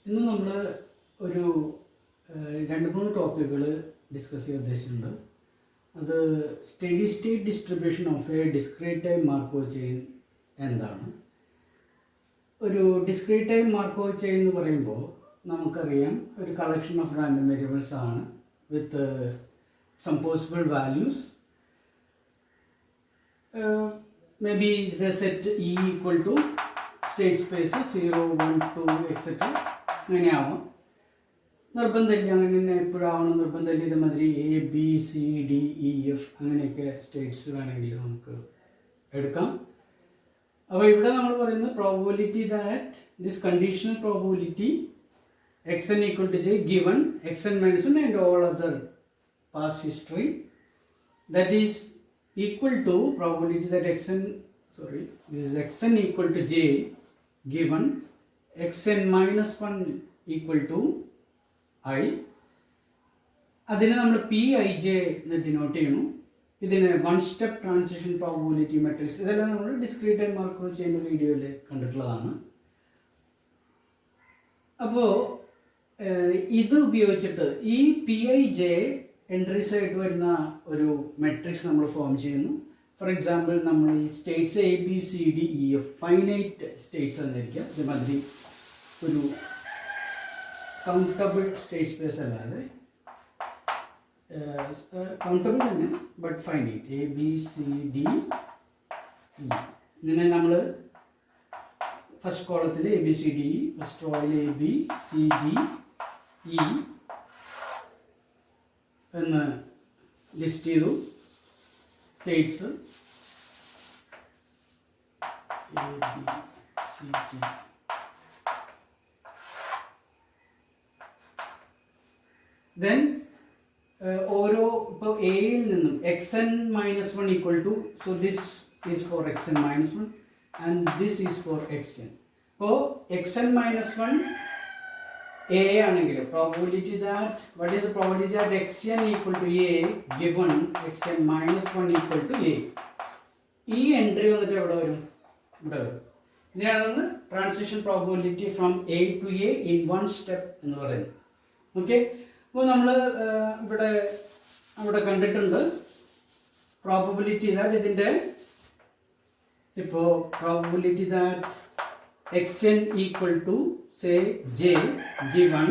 ഇന്ന് നമ്മൾ ഒരു രണ്ട് മൂന്ന് ടോപ്പിക്കുകൾ ഡിസ്കസ് ചെയ്യാൻ ഉദ്ദേശിച്ചിട്ടുണ്ട്. അത് study state distribution of A discrete time Markov chain എന്താണ്. ഒരു ഡിസ്ക്രീറ്റ് ടൈം മാർക്കോവ് ചെയിൻ എന്ന് പറയുമ്പോൾ നമുക്കറിയാം ഒരു കളക്ഷൻ ഓഫ് റാൻഡം വേരിയബിൾസ് ആണ് with some possible values. May be the set E equal to state space 0, 1, 2 etcetera അങ്ങനെയാവാം. നിർബന്ധമില്ല, അങ്ങനെ തന്നെ എപ്പോഴാവണം നിർബന്ധമില്ല. ഇതേമാതിരി A B C D E F അങ്ങനെയൊക്കെ സ്റ്റേറ്റ്സ് വേണമെങ്കിൽ നമുക്ക് എടുക്കാം. അപ്പോൾ ഇവിടെ നമ്മൾ പറയുന്നത് probability that this conditional probability X N equal to J given X N minus 1 and all other past history that is equal to probability that this is xn equal to j given xn minus 1 equal to I. അതിനെ നമ്മൾ P I J എന്ന് denote ചെയ്യണം. ഇതിന് one step transition probability matrix ഇതെല്ലാം നമ്മൾ discrete time Markov ചെയ്യുന്ന വീഡിയോയിൽ കണ്ടിട്ടുള്ളതാണ്. അപ്പോൾ ഇത് ഉപയോഗിച്ചിട്ട് ഈ പി ഐ ജെ എൻട്രീസ് ആയിട്ട് വരുന്ന ഒരു മെട്രിക്സ് നമ്മൾ ഫോം ചെയ്യുന്നു. ഫോർ എക്സാമ്പിൾ നമ്മൾ ഈ states A B C D E F finite states എന്നിരിക്കുക. ഇതേമാതിരി ഒരു കൗണ്ടബിൾ സ്റ്റേറ്റ് സ്പേസ് അല്ലാതെ കൗണ്ടബിൾ തന്നെ but finite A B C D E. ഇങ്ങനെ നമ്മൾ ഫസ്റ്റ് കോളത്തിൽ A B C D E, first റോയിൽ A B C D E എന്ന് ലിസ്റ്റ് ചെയ്തു. States A B C D. Then ഓരോ ഇപ്പോൾ എയിൽ നിന്നും X N minus 1 equal to, so this is for X N minus 1 and this is for X n. അപ്പോൾ x N minus 1 A ആണെങ്കിൽ probability that what is the probability that X N equal to A given X N minus 1 equal to A. ഈ entry വന്നിട്ട് എവിടെ വരും? ഇവിടെ വരും. ഇതിനാണ് നമ്മൾ transition probability from A to A in one step എന്ന് പറയുന്നത്. ഓക്കെ, അപ്പോൾ നമ്മൾ അവിടെ കണ്ടിട്ടുണ്ട് പ്രോബബിലിറ്റി ദാറ്റ് ഇതിൻ്റെ ഇപ്പോൾ probability that X N equal to say j given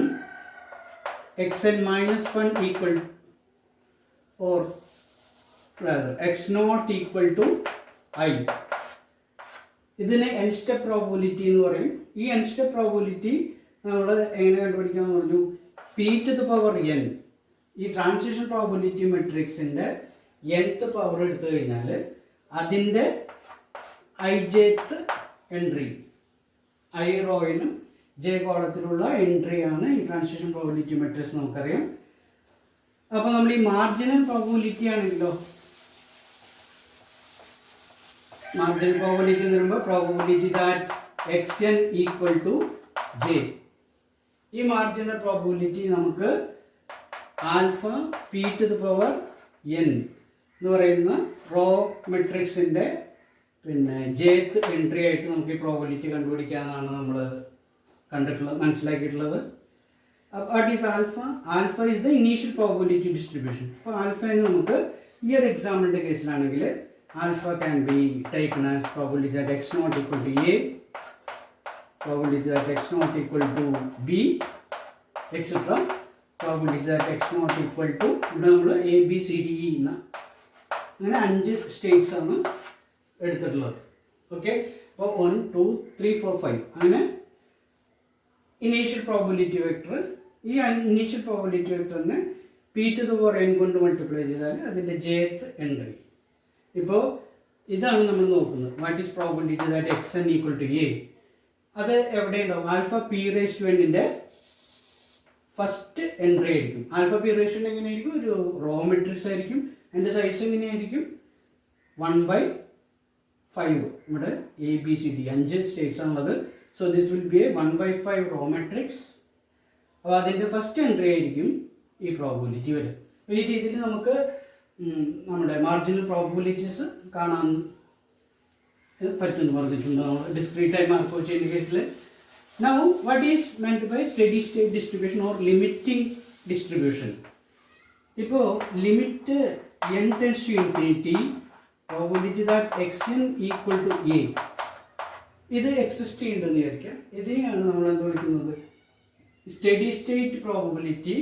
xn minus 1 equal or rather x naught equal to I. ഇതിനെ n step probability എന്ന് പറയും. ഈ n സ്റ്റെപ്പ് പ്രോബബിലിറ്റി നമ്മൾ എങ്ങനെ കണ്ടുപിടിക്കാമെന്ന് പറഞ്ഞു. p to the power n, ഈ ട്രാൻസിഷൻ പ്രോബബിലിറ്റി മെട്രിക്സിൻ്റെ nth പവർ എടുത്തു കഴിഞ്ഞാൽ അതിൻ്റെ ijth എൻട്രി ഐ റോയിനും ജെ കോളത്തിലുള്ള എൻട്രിയാണ് ഈ ട്രാൻസിഷൻ പ്രോബബിലിറ്റി മെട്രിക്സ് നമുക്കറിയാം. അപ്പോൾ നമ്മൾ ഈ മാർജിനൽ പ്രോബബിലിറ്റി ആണെങ്കിലോ, മാർജിനൽ പ്രോബബിലിറ്റി എന്ന് പറയുമ്പോൾ probability that X N equal to j. ഈ മാർജിനൽ പ്രോബബിലിറ്റി നമുക്ക് alpha P to the power n എന്ന് പറയുന്ന റോ മെട്രിക്സിൻ്റെ പിന്നെ ജേത്ത് എൻട്രി ആയിട്ട് നമുക്ക് ഈ പ്രോബബിലിറ്റി കണ്ടുപിടിക്കാമെന്നാണ് നമ്മൾ കണ്ടിട്ടുള്ളത്, മനസ്സിലാക്കിയിട്ടുള്ളത്. What is alpha? Alpha is the initial probability distribution. അപ്പോൾ ആൽഫയിൽ നമുക്ക് ഈ ഒരു എക്സാമ്പിളിൻ്റെ കേസിലാണെങ്കിൽ alpha can be taken as probability that X not equal to A, probability that X not equal to B etcetera, probability that X not equal to, ഇവിടെ നമ്മൾ A B C D E എന്ന അങ്ങനെ 5 States ആണ് എടുത്തിട്ടുള്ളത്. Okay, അപ്പോൾ 1, 2, 3, 4, 5 അങ്ങനെ initial probability vector. ഈ initial probability വെക്ടറിനെ P to the power n കൊണ്ട് മൾട്ടിപ്ലൈ ചെയ്താൽ അതിൻ്റെ jth എൻട്രി. ഇപ്പോൾ ഇതാണ് നമ്മൾ നോക്കുന്നത്. What is probability that X N equal to A. അത് എവിടെയുണ്ടാവും? ആൽഫ പി റേസ് ടു എന്നിൻ്റെ ഫസ്റ്റ് എൻട്രി ആയിരിക്കും. ആൽഫ പി റേസ് ടു എങ്ങനെയായിരിക്കും? ഒരു റോ മെട്രിക്സ് ആയിരിക്കും. അതിൻ്റെ സൈസ് എങ്ങനെയായിരിക്കും? 1/5. ഇവിടെ A B C D 5 states ആണുള്ളത്. So this will be a 1/5 row matrix. അപ്പോൾ അതിൻ്റെ ഫസ്റ്റ് എൻട്രി ആയിരിക്കും ഈ പ്രോബബിലിറ്റി വരും. ഈ രീതിയിൽ നമുക്ക് നമ്മുടെ മാർജിനൽ പ്രോബബിലിറ്റീസ് കാണാൻ പറ്റുമെന്ന് പറഞ്ഞിട്ടുണ്ട്. നമ്മൾ ഡിസ്ക്രീറ്റ് ടൈം മാർക്കോവ് ചെയിൻ കേസിൽ Now, what is meant by steady state distribution or limiting distribution? ഇപ്പോൾ limit n tends to infinity, probability that xn equal to a ഇത് എക്സിസ്റ്റ് ചെയ്യുന്നുണ്ടെന്ന് വിചാരിക്കാം. ഇതിനെയാണ് നമ്മൾ എന്ത് വിളിക്കുന്നത്? Steady state probability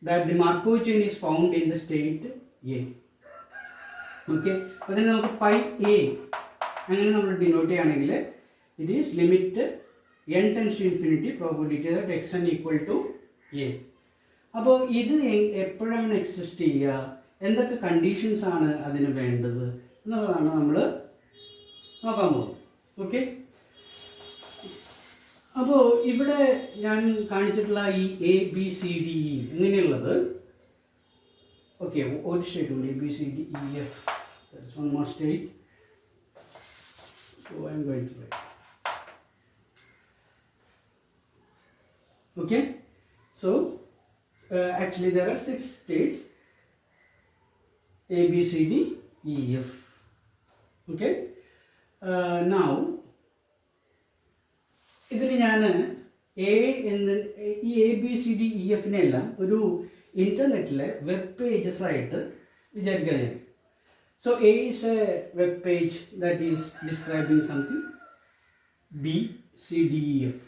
that the Markov chain is found in the state A. Okay, അതിന് നമുക്ക് പൈ എ അങ്ങനെ നമ്മൾ ഡിനോട്ട് ചെയ്യുകയാണെങ്കിൽ it is limit n tends to infinity probability that xn equal to a. അപ്പോൾ ഇത് എപ്പോഴാണ് എക്സിസ്റ്റ് ചെയ്യുക, എന്തൊക്കെ കണ്ടീഷൻസ് ആണ് അതിന് വേണ്ടത് എന്നുള്ളതാണ് നമ്മൾ നോക്കാൻ പോകുന്നത്. ഓക്കെ, അപ്പോൾ ഇവിടെ ഞാൻ കാണിച്ചിട്ടുള്ള ഈ A B C D E ഇങ്ങനെയുള്ളത്, ഓക്കെ, ഒരു സ്റ്റേറ്റ് ഉണ്ട് A B C D E F, one more state. So I'm going to write. Okay, so actually there are 6 states A, B, C, D, E, F. Okay, now ഇതിൽ ഞാൻ A എന്ന് ഈ A B C D E എഫിനെല്ലാം ഒരു ഇൻ്റർനെറ്റിലെ web pages ആയിട്ട് വിചാരിക്കാൻ ഞാൻ. So A is a web page that is describing something, B C D E F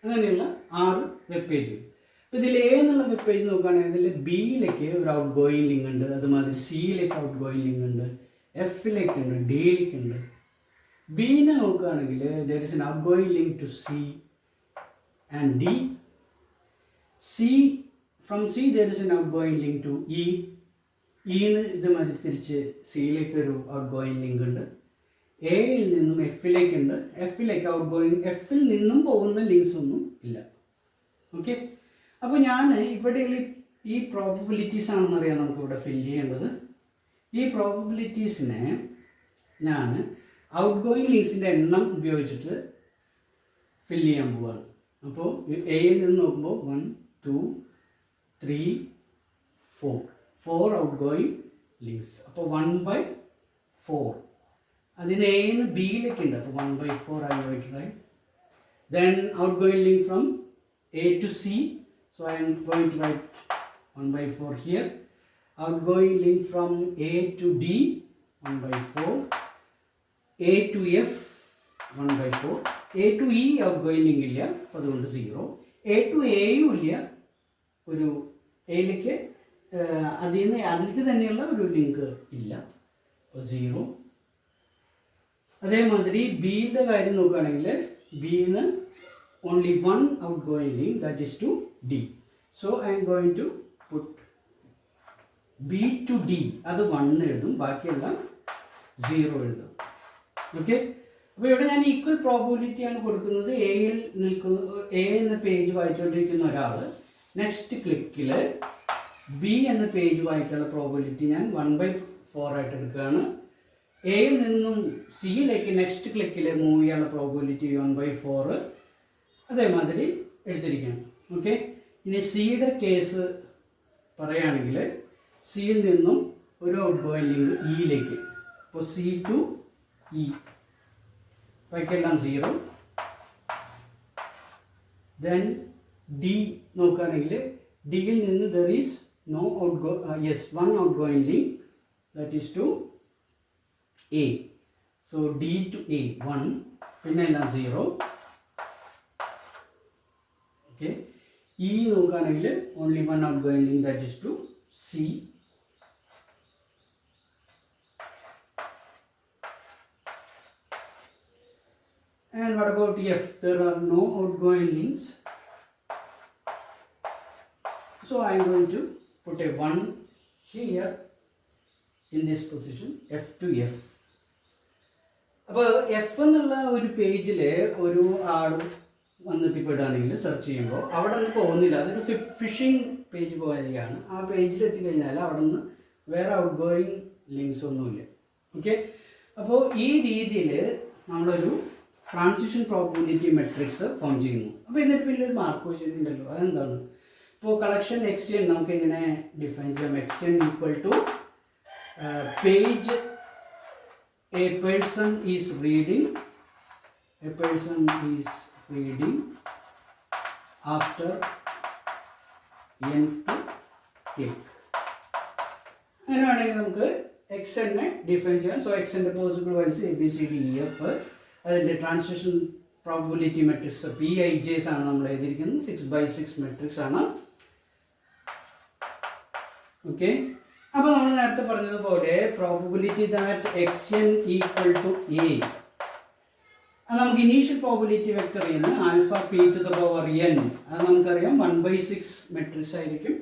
അങ്ങനെയുള്ള 6 വെബ് പേജ്. അപ്പോൾ ഇതിൽ എ എന്നുള്ള വെബ് പേജ് നോക്കുകയാണെങ്കിൽ ഇതിൽ ബിയിലേക്ക് ഒരു ഔട്ട് ഗോയിങ് ലിങ്ക് ഉണ്ട്, അതുമാതിരി സിയിലേക്ക് ഔട്ട് ഗോയിങ് ലിങ്ക് ഉണ്ട്, എഫിലേക്ക് ഉണ്ട്, ഡിയിലേക്ക് ഉണ്ട്. ബിനെ നോക്കുകയാണെങ്കിൽ there is an outgoing link to C and D. C from C there is an outgoing link to E. ഇന്ന് ഇതുമാതിരി തിരിച്ച് സിയിലേക്ക് ഒരു ഔട്ട് ഗോയിങ് ലിങ്ക് ഉണ്ട്. എയിൽ നിന്നും എഫിലേക്കുണ്ട്, എഫിലേക്ക് ഔട്ട് ഗോയിങ്, എഫിൽ നിന്നും പോകുന്ന ലിങ്ക്സ് ഒന്നും ഇല്ല. ഓക്കെ, അപ്പോൾ ഞാൻ ഇവിടെ ഈ പ്രോബബിലിറ്റീസ് ആണെന്നറിയാം നമുക്കിവിടെ ഫില്ല് ചെയ്യേണ്ടത്. ഈ പ്രോബബിലിറ്റീസിനെ ഞാൻ ഔട്ട് ഗോയിങ് ലിങ്ക്സിൻ്റെ എണ്ണം ഉപയോഗിച്ചിട്ട് ഫില്ല് ചെയ്യാൻ പോവുകയാണ്. അപ്പോൾ എയിൽ നിന്ന് നോക്കുമ്പോൾ 1 2 3 4 ഔട്ട് ഗോയിങ് ലിങ്ക്സ്. അപ്പോൾ 1/4 അതിന് എന്ന് ബിയിലേക്ക് ഉണ്ട്. അപ്പോൾ 1/4 I am going to write. Then outgoing link from A to C, so I am going to write 1/4 here. Outgoing link from A to D 1/4, A to F 1/4, A to E outgoing link ഇല്ല, അപ്പോൾ അതുകൊണ്ട് 0. A to A യും ഇല്ല, ഒരു എയിലേക്ക് അതിലേക്ക് തന്നെയുള്ള ഒരു ലിങ്ക് ഇല്ല, അപ്പോൾ 0. അതേമാതിരി ബിയുടെ കാര്യം നോക്കുകയാണെങ്കിൽ ബിന്ന് only 1 outgoing link, that is to D. So I'm going to put B to D, അത് 1 എഴുതും, ബാക്കിയെല്ലാം 0 എഴുതും. ഓക്കെ, അപ്പോൾ ഇവിടെ ഞാൻ ഈക്വൽ പ്രോബബിലിറ്റിയാണ് കൊടുക്കുന്നത്. എയിൽ നിൽക്കുന്ന എ എന്ന പേജ് വായിച്ചുകൊണ്ടിരിക്കുന്ന ഒരാൾ നെക്സ്റ്റ് ക്ലിക്കിൽ ബി എന്ന പേജ് വായിക്കാനുള്ള പ്രോബബിലിറ്റി ഞാൻ 1/4 ആയിട്ട് എടുക്കുകയാണ്. എയിൽ നിന്നും സിയിലേക്ക് നെക്സ്റ്റ് ക്ലിക്കിൽ മൂവ് ചെയ്യാനുള്ള പ്രോബബിലിറ്റി 1/4 അതേമാതിരി എടുത്തിരിക്കണം. ഓക്കെ, ഇനി സിയുടെ കേസ് പറയുകയാണെങ്കിൽ സിയിൽ നിന്നും ഒരു ഔട്ട് ഗോയിങ് ലിങ്ക് ഇയിലേക്ക്, അപ്പോൾ സി ടു ഇ ബാക്കിയെല്ലാം 0. ദെൻ ഡി നോക്കുകയാണെങ്കിൽ ഡിയിൽ നിന്ന് there is no one outgoing link, that is to A. So D to A 1, പിന്നെ എല്ലാം 0. ഓക്കെ, E നോക്കുകയാണെങ്കിൽ only 1 outgoing link, that is to C. And what about F? There are no outgoing links. So I am going to put a 1 here in this position, F to F. അപ്പോൾ F എന്നുള്ള ഒരു പേജിൽ ഒരു ആൾ വന്നെത്തിപ്പെടുകയാണെങ്കിൽ search ചെയ്യുമ്പോൾ അവിടെ നിന്ന് പോകുന്നില്ല, അതൊരു ഫിഷിംഗ് പേജ് പോലെയാണ്. ആ പേജിൽ എത്തിക്കഴിഞ്ഞാൽ അവിടെ നിന്ന് വേറെ ഔട്ട് ഗോയിങ് ലിങ്ക്സ് ഒന്നുമില്ല. ഓക്കെ, അപ്പോൾ ഈ രീതിയിൽ നമ്മളൊരു ട്രാൻസിഷൻ പ്രോബബിലിറ്റി മെട്രിക്സ് ഫോം ചെയ്യുന്നു. അപ്പോൾ ഇതിന് വലിയൊരു മാർക്കോ ചെയ്യുന്നുണ്ടല്ലോ, അതെന്താണ്? ഇപ്പോൾ കളക്ഷൻ എക്സ്ചേഞ്ച് നമുക്ക് എങ്ങനെ ഡിഫൈൻ ചെയ്യാം? Exchange equal to page a person is reading a person is reading after nth click. അങ്ങനെയാണെങ്കിൽ നമുക്ക് എക്സ് എന്നെ ഡിഫൈൻ ചെയ്യാം. സോ എക്സിൻ്റെ പോസിബിൾ വാല്യൂസ് ABCDEF. അതിൻ്റെ ട്രാൻസിഷൻ പ്രോബബിലിറ്റി മെട്രിക്സ് PIJs ആണ് നമ്മൾ എഴുതിയിരിക്കുന്നത്. 6x6 മെട്രിക്സ് ആണ്. ഓക്കെ, അപ്പോൾ നമ്മൾ നേരത്തെ പറഞ്ഞതുപോലെ probability that xn equal to A, അത് നമുക്ക് ഇനീഷ്യൽ പ്രോബബിലിറ്റി വെക്ടർ ചെയ്യുന്ന alpha p to the power n, അത് നമുക്കറിയാം 1/6 മെട്രിക്സ് ആയിരിക്കും.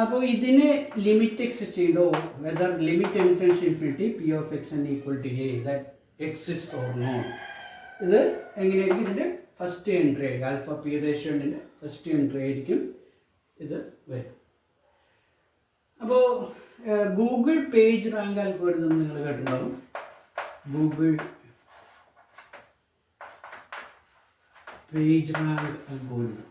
അപ്പോൾ ഇതിന് ലിമിറ്റ് എക്സിസ്റ്റ് ചെയ്യണ്ടോ, whether limit n tends to infinity p of xn equal to A that exist or not. ഇത് എങ്ങനെയായിരിക്കും? ഇതിൻ്റെ ഫസ്റ്റ് എൻട്രി ആയിരിക്കും, ആൽഫ p റേഷ്യോൻ്റെ ഫസ്റ്റ് എൻട്രി ആയിരിക്കും ഇത് വരും. അപ്പോൾ ഗൂഗിൾ പേജ് റാങ്ക് അൽഗോരിതം നിങ്ങൾ കേട്ടിട്ടുണ്ടാവും. Google page rank algorithm.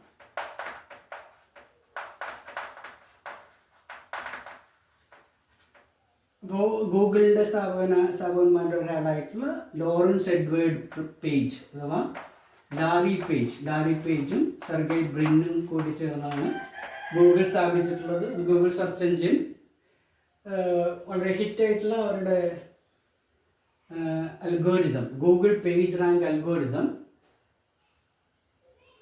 അപ്പോൾ ഗൂഗിളിൻ്റെ സ്ഥാപകന്മാരുടെ ഒരാളായിട്ടുള്ള ലോറൻസ് എഡ്വേർഡ് പേജ് അഥവാ ലാറി പേജും സെർഗേ ബ്രിന്നും കൂടി ചേർന്നാണ് ഗൂഗിൾ സ്ഥാപിച്ചിട്ടുള്ളത്. ഗൂഗിൾ സെർച്ച് എൻജിൻ വളരെ ഹിറ്റായിട്ടുള്ള അവരുടെ algorithm, Google page rank algorithm,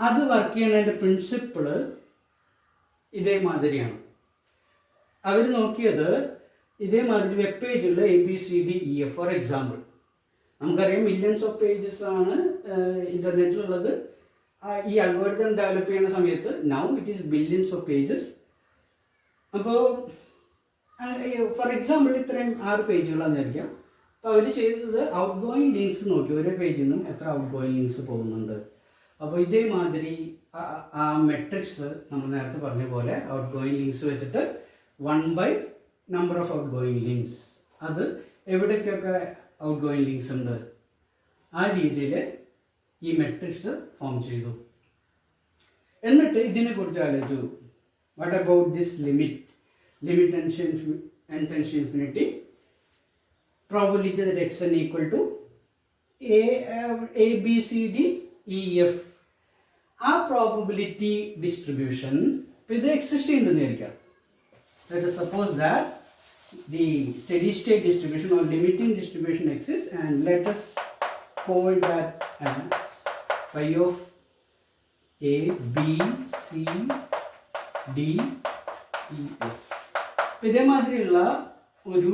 അത് വർക്ക് ചെയ്യുന്നതിൻ്റെ പ്രിൻസിപ്പിള് ഇതേമാതിരിയാണ്. അവർ നോക്കിയത് ഇതേമാതിരി വെബ് പേജുകൾ ABCDEF. ഫോർ എക്സാമ്പിൾ, നമുക്കറിയാം മില്യൺസ് ഓഫ് പേജസ് ആണ് ഇൻ്റർനെറ്റിലുള്ളത്. ഈ അൽഗോരിതം ഡെവലപ്പ് ചെയ്യുന്ന സമയത്ത് now it is billions of pages. അപ്പോൾ ഫോർ എക്സാമ്പിൾ ഇത്രയും 6 പേജുകളാണെന്നിരിക്കാം. അപ്പോൾ അവർ ചെയ്തത് ഔട്ട് ഗോയിങ് ലിങ്ക്സ് നോക്കി, ഓരോ പേജിൽ നിന്നും എത്ര ഔട്ട് ഗോയിങ് ലിങ്ക്സ് പോകുന്നുണ്ട്. അപ്പോൾ ഇതേമാതിരി ആ മെട്രിക്സ് നമ്മൾ നേരത്തെ പറഞ്ഞ പോലെ ഔട്ട് ഗോയിങ് ലിങ്ക്സ് വെച്ചിട്ട് 1/, number of out going links, അത് എവിടേക്കൊക്കെ ഔട്ട് ഗോയിങ് ലിങ്ക്സ് ഉണ്ട്, ആ രീതിയിൽ ഈ മെട്രിക്സ് ഫോം ചെയ്തു. എന്നിട്ട് ഇതിനെക്കുറിച്ച് ആലോചിച്ചു. What about this limit n tends to infinity, probability that xn equal to ABCDEF. ആ പ്രോബബിലിറ്റി ഡിസ്ട്രിബ്യൂഷൻ ഇപ്പോൾ ഇത് എക്സിസ്റ്റ് ചെയ്യുന്നുണ്ടെന്ന് വിചാരിക്കാം. Let us suppose that the steady state distribution or limiting distribution exists, and let us call that as phi of A, B, C, D, E, F. ഇതേമാതിരിയുള്ള ഒരു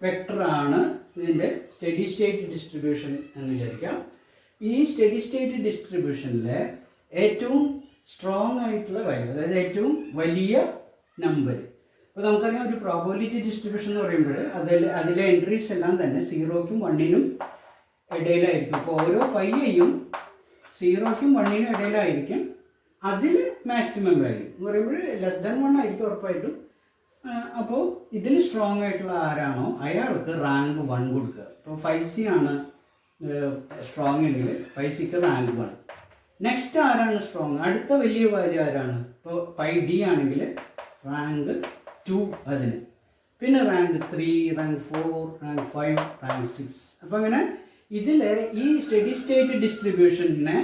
വെക്ടറാണ് ഇതിൻ്റെ study state distribution എന്ന് വിചാരിക്കാം. ഈ steady state ഡിസ്ട്രിബ്യൂഷനിലെ ഏറ്റവും strong ആയിട്ടുള്ള value, അതായത് ഏറ്റവും വലിയ നമ്പർ. അപ്പോൾ നമുക്കറിയാം ഒരു പ്രോബബിലിറ്റി ഡിസ്ട്രിബ്യൂഷൻ എന്ന് പറയുമ്പോൾ അതിലെ എൻട്രീസ് എല്ലാം തന്നെ 0ക്കും 1നും ഇടയിലായിരിക്കും. അപ്പോൾ ഓരോ പയ്യയും 0ക്കും 1നും ഇടയിലായിരിക്കും. അതിൽ മാക്സിമം വാല്യൂ എന്ന് പറയുമ്പോൾ <1 ആയിരിക്കും ഉറപ്പായിട്ടും. അപ്പോൾ ഇതിൽ സ്ട്രോങ് ആയിട്ടുള്ള ആരാണോ അയാൾക്ക് റാങ്ക് 1 കൊടുക്കുക. ഇപ്പോൾ 5C ആണ് സ്ട്രോങ് എങ്കിൽ 5Cക്ക് റാങ്ക് 1. നെക്സ്റ്റ് ആരാണ് സ്ട്രോങ്, അടുത്ത വലിയ വാല്യൂ ആരാണ്, ഇപ്പോൾ 5D ആണെങ്കിൽ റാങ്ക് 2 അതിന്, പിന്നെ റാങ്ക് 3, റാങ്ക് 4, റാങ്ക് 5, റാങ്ക് 6. അപ്പോൾ അങ്ങനെ ഇതിൽ ഈ സ്റ്റഡി സ്റ്റേറ്റ് ഡിസ്ട്രിബ്യൂഷനെ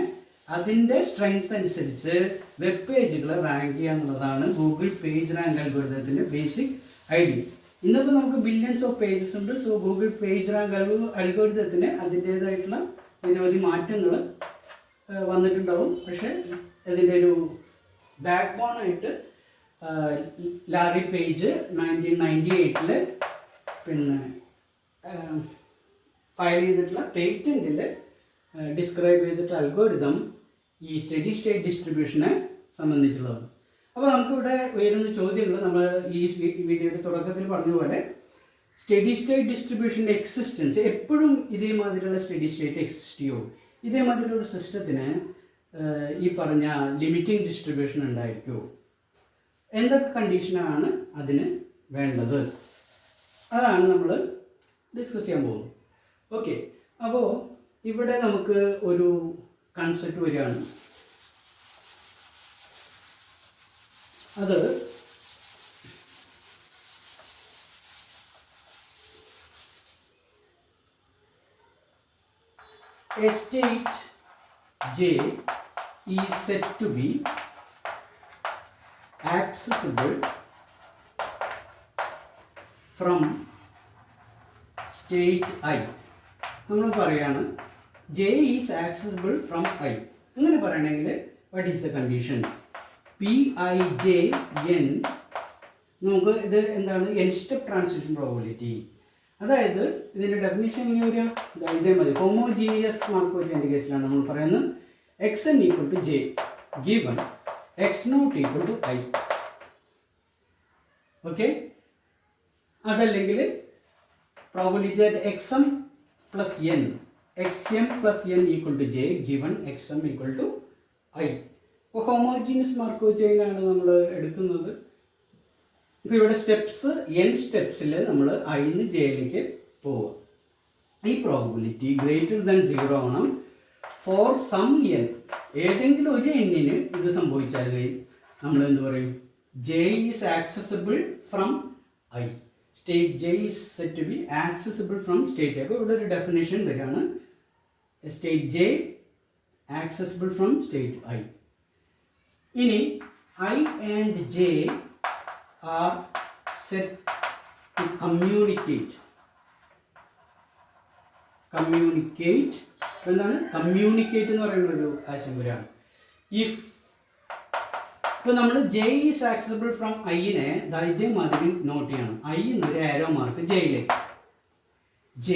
അതിൻ്റെ സ്ട്രെങ്ത് അനുസരിച്ച് വെബ് പേജുകൾ റാങ്ക് ചെയ്യുക എന്നുള്ളതാണ് ഗൂഗിൾ പേജ് റാങ്ക് അൽഗോരിതത്തിൻ്റെ ബേസിക് ഐഡിയ. ഇന്നിപ്പോൾ നമുക്ക് ബില്യൺസ് ഓഫ് പേജസ് ഉണ്ട്. സോ ഗൂഗിൾ പേജ് റാങ്ക് അൽഗോരിതത്തിന് അതിൻ്റേതായിട്ടുള്ള നിരവധി മാറ്റങ്ങൾ വന്നിട്ടുണ്ടാവും. പക്ഷേ അതിൻ്റെ ഒരു ബാക്ക് ബോണായിട്ട് ലാറി പേജ് 1998 പിന്നെ ഫയൽ ചെയ്തിട്ടുള്ള പേറ്റൻറ്റിൽ ഡിസ്ക്രൈബ് ചെയ്തിട്ടുള്ള അൽഗോരിതം ഈ സ്റ്റഡി സ്റ്റേറ്റ് ഡിസ്ട്രിബ്യൂഷനെ സംബന്ധിച്ചുള്ളതാണ്. അപ്പോൾ നമുക്കിവിടെ വരുന്ന ചോദ്യങ്ങൾ നമ്മൾ ഈ വീഡിയോയുടെ തുടക്കത്തിൽ പറഞ്ഞ പോലെ സ്റ്റഡി സ്റ്റേറ്റ് ഡിസ്ട്രിബ്യൂഷൻ്റെ എക്സിസ്റ്റൻസ് എപ്പോഴും ഇതേമാതിരിയുള്ള സ്റ്റഡി സ്റ്റേറ്റ് എക്സിസ്റ്റ് ചെയ്യുമോ, ഇതേമാതിരിയുള്ള ഒരു സിസ്റ്റത്തിന് ഈ പറഞ്ഞ ലിമിറ്റിംഗ് ഡിസ്ട്രിബ്യൂഷൻ ഉണ്ടായിരിക്കുമോ, എന്തൊക്കെ കണ്ടീഷനാണ് അതിന് വേണ്ടത്, അതാണ് നമ്മൾ ഡിസ്കസ് ചെയ്യാൻ പോകുന്നത്. ഓക്കെ, അപ്പോൾ ഇവിടെ നമുക്ക് ഒരു കൺസെപ്റ്റ് വരികയാണ്. അത് a state J is said to be accessible from state I. നമ്മൾ പറയാണ് J is accessible from I. അങ്ങനെ പറയണമെങ്കിൽ what is the condition? Pijn, നമുക്ക് ഇത് എന്താണ് n സ്റ്റെപ്പ് ട്രാൻസിഷൻ പ്രോബബിലിറ്റി. അതായത് ഇതിൻ്റെ ഡെഫിനിഷൻ എങ്ങനെ വരിക? ഇതേ മതി. ഹോമോജീനിയസ് മാർക്കോവിന്റെ കേസിലാണ് നമ്മൾ പറയുന്നത് xn equal to J given x0 equal to I. Okay, അതല്ലെങ്കിൽ probability xm plus n xm plus n equal to J given xm equal to I. ഇപ്പോൾ ഹോമോജീനിയസ് മാർക്കോവ് ചെയിനാണ് നമ്മൾ എടുക്കുന്നത്. ഇപ്പോൾ ഇവിടെ സ്റ്റെപ്സ് n സ്റ്റെപ്സിൽ നമ്മൾ ഐന്ന് ജെയിലേക്ക് പോവുക. ഈ പ്രോബബിലിറ്റി ഗ്രേറ്റർ ദാൻ 0 ആവണം ഫോർ സം n. ഏതെങ്കിലും ഒരു എന്നിന് ഇത് സംഭവിച്ചാൽ നമ്മൾ എന്ത് പറയും? J is accessible from I. State J is said to be accessible from state I. അപ്പോൾ ഇവിടെ ഒരു ഡെഫിനേഷൻ വരികയാണ് state J accessible from state I. ഇനി I and J are set to communicate. എന്താണ് കമ്മ്യൂണിക്കേറ്റ് എന്ന് പറയുന്ന ഒരു ആശയം വരികയാണ്. ഇഫ് ഇപ്പോൾ നമ്മൾ J is accessible from ഐനെ ഇതേമാതിരി നോട്ട് ചെയ്യണം. I എന്നൊരു ആരോ മാർക്ക് ജെയിലേക്ക്, J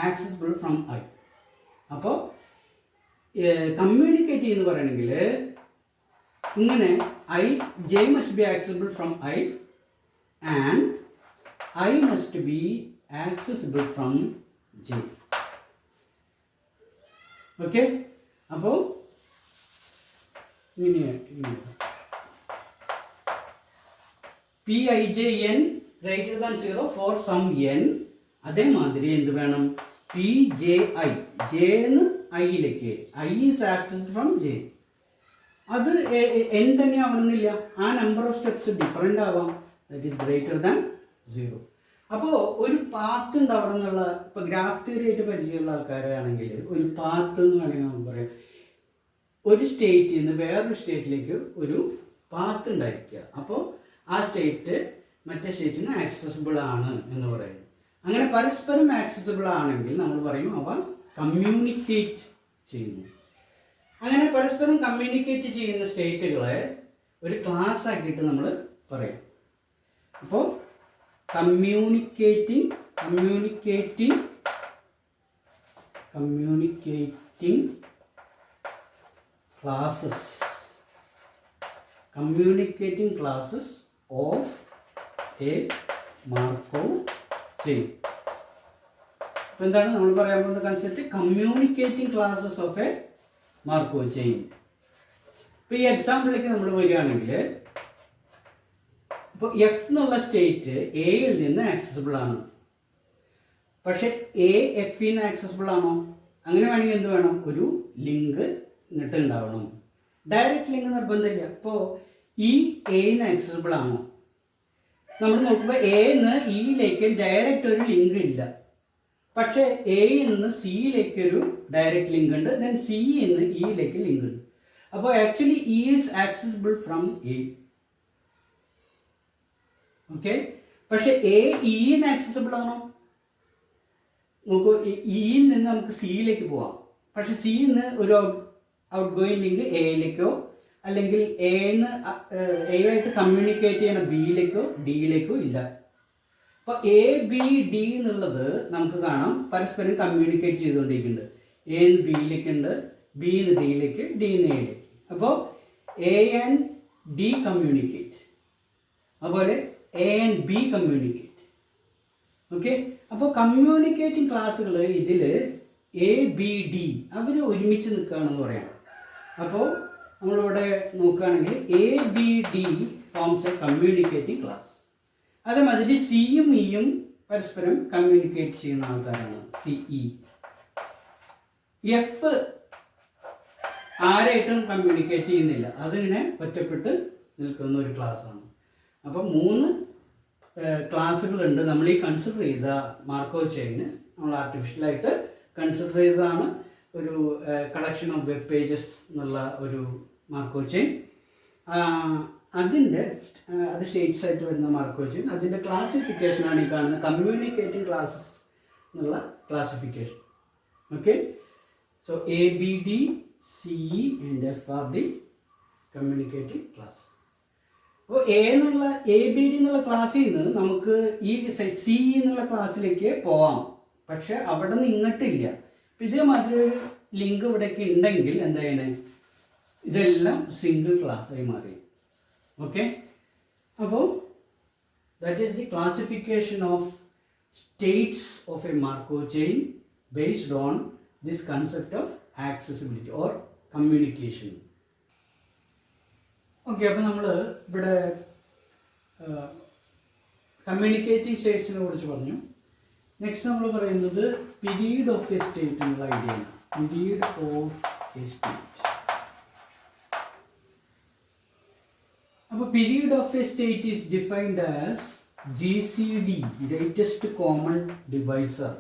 accessible from I. അപ്പോൾ കമ്മ്യൂണിക്കേറ്റ് ചെയ്യുന്ന പറയണമെങ്കിൽ ഇങ്ങനെ J must be accessible from I and I must be accessible from J. Okay, അപ്പോൾ ഇങ്ങനെയാണ് Pijn greater than 0 for some n. അതേമാതിരി എന്ത് വേണം? Pji, J എന്ന് ഐയിലേക്ക്, I is accessible from J. അത് n തന്നെ ആവണമെന്നില്ല, ആ നമ്പർ ഓഫ് സ്റ്റെപ്സ് ഡിഫറെൻ്റ് ആവാം. That is greater than 0. അപ്പോൾ ഒരു പാത്ത് ഉണ്ടാവണം എന്നുള്ള, ഇപ്പോൾ ഗ്രാഫ് തിയറി ആയിട്ട് പരിചയമുള്ള ആൾക്കാരാണെങ്കിൽ ഒരു പാത്ത് എന്ന് വേണമെങ്കിൽ നമുക്ക് പറയാം. ഒരു സ്റ്റേറ്റിൽ നിന്ന് വേറൊരു സ്റ്റേറ്റിലേക്ക് ഒരു പാത്ത് ഉണ്ടായിരിക്കുക. അപ്പോൾ ആ സ്റ്റേറ്റ് മറ്റേ സ്റ്റേറ്റിന് ആക്സസിബിൾ ആണ് എന്ന് പറയുന്നു. അങ്ങനെ പരസ്പരം ആക്സസിബിൾ ആണെങ്കിൽ നമ്മൾ പറയും അവ കമ്മ്യൂണിക്കേറ്റ് ചെയ്യുന്നു. അങ്ങനെ പരസ്പരം കമ്മ്യൂണിക്കേറ്റ് ചെയ്യുന്ന സ്റ്റേറ്റുകളെ ഒരു ക്ലാസ് ആക്കിയിട്ട് നമ്മൾ പറയും. അപ്പോൾ communicating classes of A Markov chain. അപ്പോൾ എന്താണ് നമ്മൾ പറയാൻ പോകുന്ന concept? Communicating classes of A Markov chain. ഇപ്പോൾ ഈ എക്സാമ്പിളിലേക്ക് നമ്മൾ വരികയാണെങ്കിൽ, ഇപ്പോൾ എഫ് എന്നുള്ള സ്റ്റേറ്റ് എയിൽ നിന്ന് ആക്സസിബിൾ ആണ്. പക്ഷെ എ എഫിൽ നിന്ന് ആക്സസിബിൾ ആണോ? അങ്ങനെ വേണമെങ്കിൽ എന്ത് വേണം? ഒരു ലിങ്ക് ഇങ്ങോട്ട് ഉണ്ടാവണം. ഡയറക്റ്റ് ലിങ്ക് നിർബന്ധമില്ല. ഇപ്പോൾ ഈ എന്ന് ആക്സസിബിൾ ആണോ? നമ്മൾ നോക്കുമ്പോൾ എന്ന് ഇയിലേക്ക് ഡയറക്റ്റ് ഒരു ലിങ്ക് ഇല്ല. പക്ഷേ എയിൽ നിന്ന് സിയിലേക്ക് ഒരു ഡയറക്റ്റ് ലിങ്ക് ഉണ്ട്, ദെൻ സിയിൽ നിന്ന് ഇയിലേക്ക് ലിങ്ക് ഉണ്ട്. അപ്പോൾ actually E is accessible from A. Okay, പക്ഷെ എ ഇന്ന് ആക്സസിബിൾ ആണോ? നോക്കൂ, ഇയിൽ നിന്ന് നമുക്ക് സിയിലേക്ക് പോവാം. പക്ഷെ സിയിൽ നിന്ന് ഒരു ഔട്ട് ഗോയിങ് ലിങ്ക് എയിലേക്കോ അല്ലെങ്കിൽ എയുമായിട്ട് കമ്മ്യൂണിക്കേറ്റ് ചെയ്യുന്ന ബിയിലേക്കോ ഡിയിലേക്കോ ഇല്ല. അപ്പോൾ എ ബി ഡി എന്നുള്ളത് നമുക്ക് കാണാം പരസ്പരം കമ്മ്യൂണിക്കേറ്റ് ചെയ്തുകൊണ്ടിരിക്കുന്നുണ്ട്. എ എന്ന് ബിയിലേക്ക് ഉണ്ട്, ബി എന്ന് ഡിയിലേക്ക്, ഡി എന്ന് എയിലേക്ക്. അപ്പോൾ എ ആൻഡ് ഡി കമ്മ്യൂണിക്കേറ്റ്, അതുപോലെ A and B communicate. Okay, അപ്പോൾ കമ്മ്യൂണിക്കേറ്റിംഗ് ക്ലാസ്സുകൾ ഇതിൽ എ ബി ഡി അവർ ഒരുമിച്ച് നിൽക്കുകയാണെന്ന് പറയാം. അപ്പോൾ നമ്മളിവിടെ നോക്കുകയാണെങ്കിൽ A B D forms A communicating class. അതേമാതിരി സിയും ഇയും പരസ്പരം കമ്മ്യൂണിക്കേറ്റ് ചെയ്യുന്ന ആൾക്കാരാണ് സിഇ. എഫ് ആരായിട്ടും കമ്മ്യൂണിക്കേറ്റ് ചെയ്യുന്നില്ല, അതിങ്ങനെ ഒറ്റപ്പെട്ട് നിൽക്കുന്ന ഒരു ക്ലാസ്സാണ്. അപ്പം 3 ക്ലാസ്സുകളുണ്ട്. നമ്മൾ ഈ കൺസിഡർ ചെയ്ത മാർക്കോവ് ചെയിന് നമ്മൾ ആർട്ടിഫിഷ്യലായിട്ട് കൺസിഡർ ചെയ്തതാണ്. ഒരു കളക്ഷൻ ഓഫ് വെബ് പേജസ് എന്നുള്ള ഒരു മാർക്കോ ചെയിൻ. അതിൻ്റെ അത് സ്റ്റേറ്റ്സ് ആയിട്ട് വരുന്ന മാർക്കോ ചെയിൻ. അതിൻ്റെ ക്ലാസിഫിക്കേഷനാണ് ഈ കാണുന്ന കമ്മ്യൂണിക്കേറ്റിംഗ് ക്ലാസ്സസ് എന്നുള്ള classification. Okay, so A B D C E and F are the communicating class. അപ്പോൾ എ ബി ഡി എന്നുള്ള ക്ലാസ്സിൽ നിന്ന് നമുക്ക് ഈ സി എന്നുള്ള ക്ലാസ്സിലേക്ക് പോവാം. പക്ഷെ അവിടെ നിന്ന് ഇങ്ങോട്ടില്ല. അപ്പം ഇതേമാതിരി ഒരു ലിങ്ക് ഇവിടേക്ക് ഉണ്ടെങ്കിൽ എന്താ ചെയ്യണേ, ഇതെല്ലാം സിംഗിൾ ക്ലാസ്സായി മാറി. ഓക്കെ, അപ്പോൾ that is the classification of States of A Marco chain based on this concept of accessibility or communication. Okay, അപ്പോൾ നമ്മൾ ഇവിടെ കമ്മ്യൂണിക്കേറ്റിംഗ് സ്റ്റേറ്റ്സിനെ കുറിച്ച് പറഞ്ഞു. നെക്സ്റ്റ് നമ്മൾ പറയുന്നത് പീരീഡ് ഓഫ് എ സ്റ്റേറ്റ് എന്നുള്ള ഐഡിയ ആണ്. Period of a state. അപ്പോൾ period of a state is defined as GCD, greatest common divisor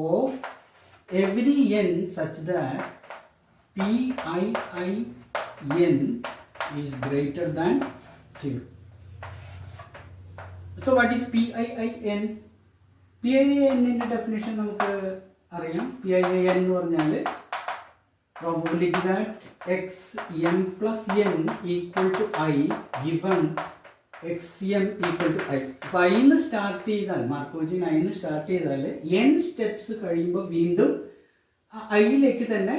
of every n such that PIIN is greater than 0. So what is PIIN? PIIN ന്റെ definition നമുക്ക് അറിയാം. PIIN എന്ന് പറഞ്ഞാൽ probability that x m plus n equal to I given x m equal to I. അപ്പോൾ അതിന്ന് start ചെയ്താൽ Marco chain അതിന്ന് start ചെയ്താൽ n സ്റ്റെപ്സ് കഴിയുമ്പോൾ വീണ്ടും ഐയിലേക്ക് തന്നെ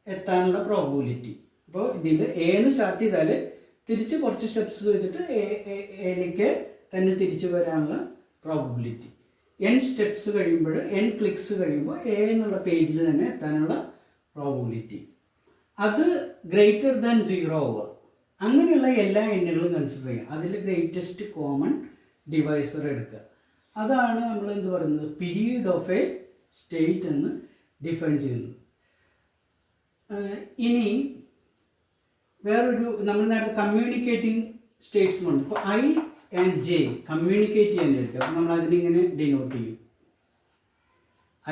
എത്താനുള്ള പ്രോബബിലിറ്റി. അപ്പോൾ ഇതിൽ എന്ന് സ്റ്റാർട്ട് ചെയ്താൽ തിരിച്ച് കുറച്ച് സ്റ്റെപ്സ് വെച്ചിട്ട് എയിലേക്ക് തന്നെ തിരിച്ചു വരാനുള്ള പ്രോബബിലിറ്റി. n സ്റ്റെപ്സ് കഴിയുമ്പോൾ n ക്ലിക്സ് കഴിയുമ്പോൾ എന്നുള്ള പേജിൽ തന്നെ എത്താനുള്ള പ്രോബബിലിറ്റി അത് ഗ്രേറ്റർ ദാൻ 0 ആവുക. അങ്ങനെയുള്ള എല്ലാ എണ്ണുകളും കൺസിഡർ ചെയ്യുക. അതിൽ ഗ്രേറ്റസ്റ്റ് കോമൺ ഡിവൈസർ എടുക്കുക. അതാണ് നമ്മൾ എന്ത് പറയുന്നത്, പീരീഡ് ഓഫ് എ സ്റ്റേറ്റ് എന്ന് ഡിഫൈൻ ചെയ്യുന്നത്. ഇനി വേറൊരു നമ്മൾ നേരത്തെ കമ്മ്യൂണിക്കേറ്റിംഗ് സ്റ്റേറ്റ്സ് ഉണ്ട്. ഇപ്പോൾ ഐ ആൻഡ് ജെ കമ്മ്യൂണിക്കേറ്റ് ചെയ്യാൻ എടുക്കുക. അപ്പോൾ നമ്മൾ അതിനിങ്ങനെ ഡിനോട്ട് ചെയ്യും.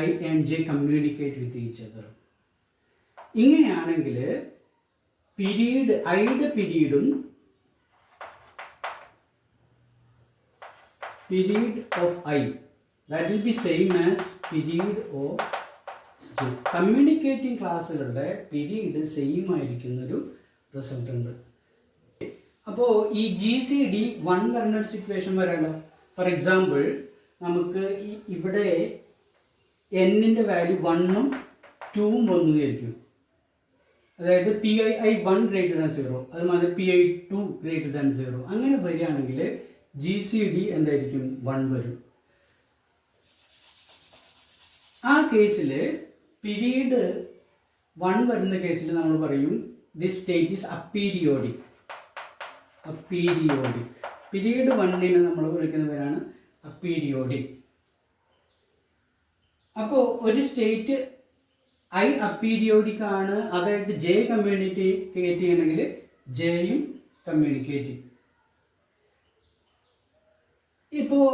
I and J communicate with each other. ഇങ്ങനെയാണെങ്കിൽ പീരീഡ് ഐയുടെ പീരീഡും period of I that will be same as period of J. Communicating ക്ലാസ്സുകളുടെ പീരീഡ് സെയിം ആയിരിക്കുന്നൊരു റിസൾട്ട് ഉണ്ട്. അപ്പോൾ ഈ GCD 1 വരുന്നൊരു സിറ്റുവേഷൻ വരാമല്ലോ. ഫോർ എക്സാമ്പിൾ നമുക്ക് ഇവിടെ എന്നിൻ്റെ വാല്യൂ 1ഉം 2ഉം വന്നതായിരിക്കും. അതായത് PII1 ഗ്രേറ്റർ ദാൻ 0, അതുമാതിരി PI2 ഗ്രേറ്റർ ദാൻ 0. അങ്ങനെ വരികയാണെങ്കിൽ GCD എന്തായിരിക്കും, 1 വരും. ആ കേസിൽ പീരീഡ് 1 വരുന്ന കേസിൽ നമ്മൾ പറയും ദിസ് സ്റ്റേറ്റ് ഈസ് അപ്പീരിയോഡിക്. പീരീഡ് 1നെ നമ്മൾ വിളിക്കുന്ന പേരാണ് അപ്പീരിയോഡിക്. അപ്പോൾ ഒരു സ്റ്റേറ്റ് ഐ അപ്പീരിയോഡിക് ആണ്, അതായത് ജെ കമ്മ്യൂണിക്കേറ്റ് ചെയ്യണമെങ്കിൽ ജെയും കമ്മ്യൂണിക്കേറ്റ്. ഇപ്പോൾ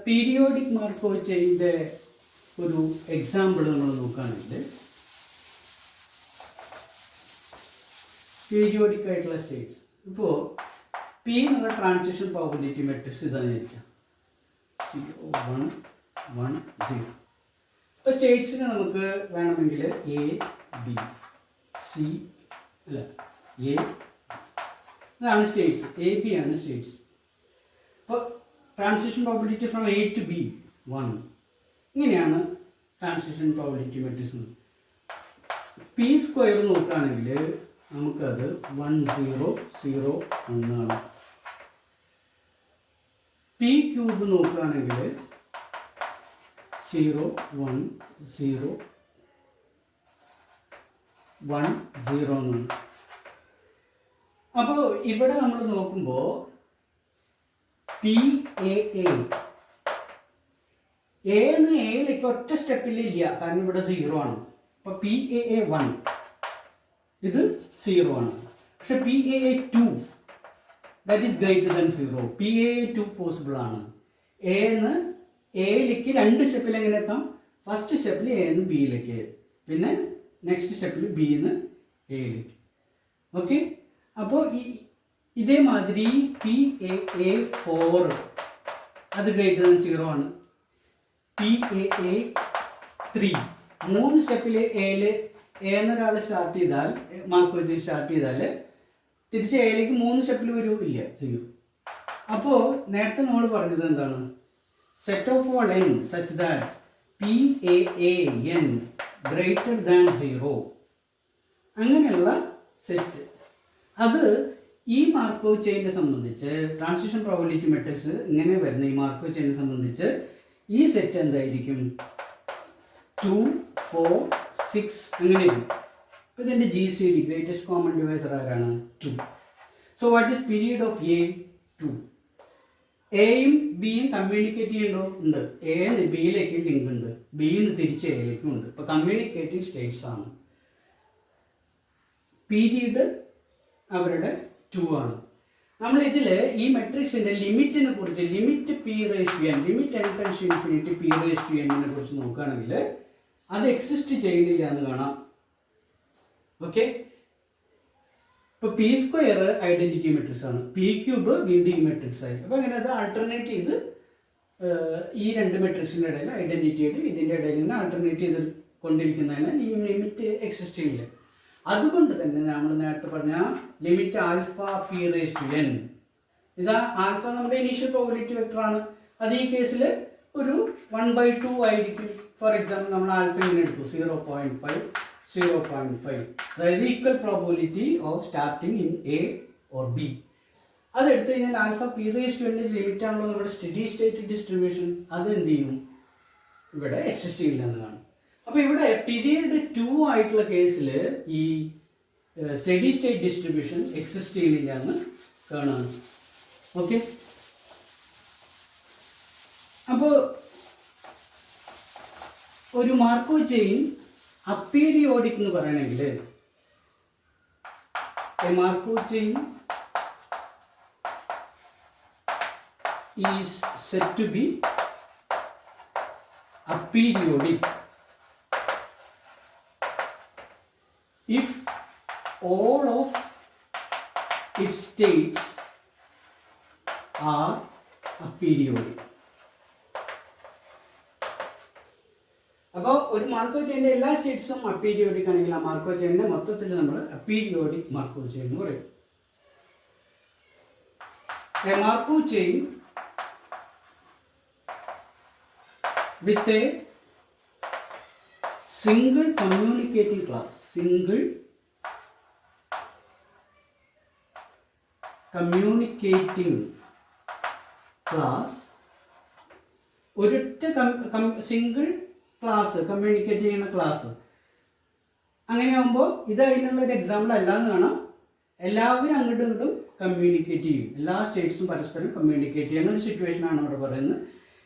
പീരിയോഡിക് മാർക്കോ ചെയിൻ്റെ ഒരു എക്സാമ്പിൾ നമ്മൾ നോക്കുകയാണെങ്കിൽ പീരിയോഡിക് ആയിട്ടുള്ള സ്റ്റേറ്റ്സ്. ഇപ്പോൾ പി എന്നുള്ള ട്രാൻസിഷൻ പ്രോബബിലിറ്റി മെട്രിക്സ് ഇതായിരിക്കാം 0 1 1 0. ഇപ്പോൾ സ്റ്റേറ്റ്സിന് നമുക്ക് വേണമെങ്കിൽ എ ബി സി അല്ല എ ഇതാണ് സ്റ്റേറ്റ്സ്, എ ബി ആണ് സ്റ്റേറ്റ്സ്. അപ്പോൾ transition probability from A to B 1. ഇങ്ങനെയാണ് transition probability matrix. P square നോക്കുകയാണെങ്കിൽ നമുക്കത് 1 0 0 1 ആണ്. പി ക്യൂബ് നോക്കുകയാണെങ്കിൽ 0 1 0 1 0 എന്നാണ്. അപ്പോൾ ഇവിടെ നമ്മൾ നോക്കുമ്പോൾ PAA എന്ന് എയിലേക്ക് ഒറ്റ സ്റ്റെപ്പിലില്ല, കാരണം ഇവിടെ 0 ആണ്. അപ്പോൾ PAA 1 ഇത് 0 ആണ്. പക്ഷെ PAA 2 that is greater than 0. PAA 2 possible ആണ്. എന്ന് എയിലേക്ക് 2 സ്റ്റെപ്പിൽ എങ്ങനെ എത്താം, ഫസ്റ്റ് സ്റ്റെപ്പിൽ എന്ന് ബിയിലേക്ക്, പിന്നെ നെക്സ്റ്റ് സ്റ്റെപ്പിൽ ബിന്ന് എയിലേക്ക്. ഓക്കെ, അപ്പോൾ ഇതേമാതിരി PAA4 അത് ഗ്രേറ്റർ ദാൻ 0 ആണ്. PAA3 3 സ്റ്റെപ്പിൽ എയിൽ എന്നൊരാൾ സ്റ്റാർട്ട് ചെയ്താൽ, മാർക്ക് വെച്ച് സ്റ്റാർട്ട് ചെയ്താൽ തിരിച്ച് എയിലേക്ക് 3 സ്റ്റെപ്പിൽ വരുമില്ല, 0. അപ്പോൾ നേരത്തെ നമ്മൾ പറഞ്ഞത് എന്താണ്? Set of all n such that PAAN greater than 0 അങ്ങനെയുള്ള സെറ്റ്. അത് ഈ മാർക്കോവ് ചെയിനെ സംബന്ധിച്ച്, ട്രാൻസിഷൻ പ്രോബബിലിറ്റി മെട്രിക്സ് ഇങ്ങനെ വരുന്ന ഈ മാർക്കോവ് ചെയിനെ സംബന്ധിച്ച് ഈ സെറ്റ് എന്തായിരിക്കും? 2, 4, 6 അങ്ങനെ ഇരിക്കും. അപ്പോൾ ഇതിൻ്റെ GCD ഗ്രേറ്റസ്റ്റ് കോമൺ ഡിവൈസർ ആരാണ്? 2. So what is period of A? 2. എയും ബിയും കമ്മ്യൂണിക്കേറ്റ് ചെയ്യണ്ടോ? ഉണ്ട്. എന്ന് ബിയിലേക്ക് ലിങ്ക് ഉണ്ട്, ബിന്ന് തിരിച്ച് എയിലേക്കും ഉണ്ട്. ഇപ്പോൾ കമ്മ്യൂണിക്കേറ്റിംഗ് സ്റ്റേറ്റ്സ് ആണ്. പീരീഡ് അവരുടെ 2 ആണ്. നമ്മൾ ഇതിൽ ഈ മെട്രിക്സിൻ്റെ ലിമിറ്റിനെ കുറിച്ച്, limit P⁻n, limit n → infinity P⁻n കുറിച്ച് നോക്കുകയാണെങ്കിൽ അത് എക്സിസ്റ്റ് ചെയ്യുന്നില്ല എന്ന് കാണാം. ഓക്കെ, ഇപ്പോൾ P² ഐഡന്റിറ്റി മെട്രിക്സ് ആണ്, P³ വീണ്ടും ഈ മെട്രിക്സ് ആയി. അപ്പോൾ അങ്ങനെ അത് ആൾട്ടർനേറ്റ് ചെയ്ത് ഈ രണ്ട് മെട്രിക്സിൻ്റെ ഇടയിൽ ഐഡന്റിറ്റിയുടെ ഇതിൻ്റെ ഇടയിൽ നിന്ന് ആൾട്ടർനേറ്റ് ചെയ്ത് കൊണ്ടിരിക്കുന്നതിനാൽ ഈ ലിമിറ്റ് എക്സിസ്റ്റ് ചെയ്യില്ല. അതുകൊണ്ട് തന്നെ നമ്മൾ നേരത്തെ പറഞ്ഞ ലിമിറ്റ് ആൽഫ P⁻n, ഇതാ ആൽഫ നമ്മുടെ ഇനീഷ്യൽ പ്രോബബിലിറ്റി വെക്ടറാണ്. അത് ഈ കേസിൽ ഒരു 1/2 ആയിരിക്കും. ഫോർ എക്സാമ്പിൾ നമ്മൾ ആൽഫ ഇങ്ങനെ എടുത്തു 0.5, 0.5, അതായത് equal probability of starting in A or B. അതെടുത്തു കഴിഞ്ഞാൽ ആൽഫ P⁻n ലിമിറ്റ് ആണല്ലോ നമ്മുടെ സ്റ്റഡി സ്റ്റേറ്റ് ഡിസ്ട്രിബ്യൂഷൻ. അത് എന്ത് ചെയ്യും? ഇവിടെ എക്സിസ്റ്റ് ചെയ്യില്ല എന്ന് കാണും. അപ്പോൾ ഇവിടെ പീരീഡ് 2 ആയിട്ടുള്ള കേസിൽ ഈ സ്റ്റഡി സ്റ്റേറ്റ് ഡിസ്ട്രിബ്യൂഷൻ എക്സിസ്റ്റ് ചെയ്യുന്നില്ല എന്ന് കാണാം. ഓക്കെ, അപ്പോൾ ഒരു മാർക്കോവ് ചെയിൻ അപ്പീരിയോഡിക് എന്ന് പറയണമെങ്കിൽ, Markov chain is said to be aperiodic if all of its states are aperiodic. അപ്പോൾ ഒരു മാർക്കോവ് ചെയിൻ്റെ എല്ലാ സ്റ്റേറ്റ്സും അപ്പീരിയോഡിക് ആണെങ്കിൽ ആ മാർക്കോവ് ചെയിനെ മൊത്തത്തിൽ നമ്മൾ അപ്പീരിയോഡിക് മാർക്കോവ് ചെയിൻ എന്ന് പറയും. A Markov chain with a single communicating class, single communicating class, ഒരൊറ്റ സിംഗിൾ ക്ലാസ് കമ്മ്യൂണിക്കേറ്റ് ചെയ്യുന്ന ക്ലാസ്. അങ്ങനെയാകുമ്പോൾ ഇത് അതിനുള്ള ഒരു എക്സാമ്പിൾ അല്ലാന്ന് കാണാം. എല്ലാവരും അങ്ങോട്ടും ഇങ്ങോട്ടും കമ്മ്യൂണിക്കേറ്റ് ചെയ്യും, എല്ലാ സ്റ്റേറ്റ്സും പരസ്പരം കമ്മ്യൂണിക്കേറ്റ് ചെയ്യുന്ന ഒരു സിറ്റുവേഷൻ ആണ് ഇവിടെ പറയുന്നത്.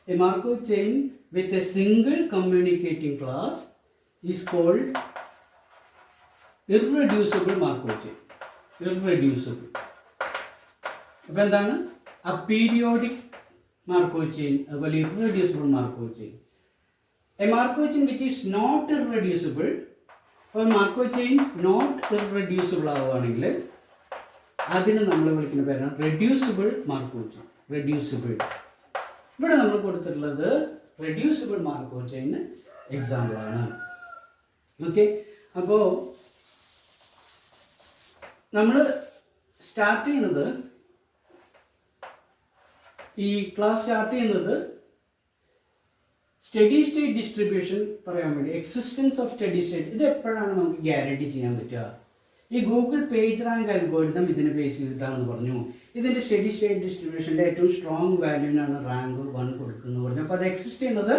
A Markov chain with a single communicating class is called irreducible Markov chain. Irreducible അപ്പോൾ എന്താണ്? അപ്പീരിയോഡിക് മാർക്കോവ് ചെയിൻ, അതുപോലെ irreducible Markov chain. A Markov chain which is not irreducible, അപ്പോൾ മാർക്കോവ് ചെയിൻ നോട്ട് ഇർറെഡ്യൂസിബിൾ ആവുകയാണെങ്കിൽ അതിന് നമ്മൾ വിളിക്കുന്ന പേരാണ് reducible Markov chain. Reducible ഇവിടെ നമ്മൾ കൊടുത്തിട്ടുള്ളത് റെഡ്യൂസിബിൾ മാർക്കോവ് ചെയിന് എക്സാമ്പിളാണ്. ഓക്കെ, അപ്പോൾ നമ്മൾ സ്റ്റാർട്ട് ചെയ്യുന്നത്, ഈ ക്ലാസ് സ്റ്റാർട്ട് ചെയ്യുന്നത് സ്റ്റഡി സ്റ്റേറ്റ് ഡിസ്ട്രിബ്യൂഷൻ പറയാൻ വേണ്ടി, എക്സിസ്റ്റൻസ് ഓഫ് സ്റ്റഡി സ്റ്റേറ്റ്. ഇത് എപ്പോഴാണ് നമുക്ക് ഗ്യാരണ്ടി ചെയ്യാൻ പറ്റുക? ഈ ഗൂഗിൾ പേജ് റാങ്ക് അൽഗോരിതം ഇതിനെ ബേസ് ചെയ്തിട്ടാണെന്ന് പറഞ്ഞു. ഇതിൻ്റെ സ്റ്റഡി സ്റ്റേറ്റ് ഡിസ്ട്രിബ്യൂഷൻ്റെ ഏറ്റവും സ്ട്രോങ് വാല്യൂവിനാണ് റാങ്ക് 1 കൊടുക്കുന്നത് പറഞ്ഞു. അപ്പോൾ അത് എക്സിസ്റ്റ് ചെയ്യുന്നത്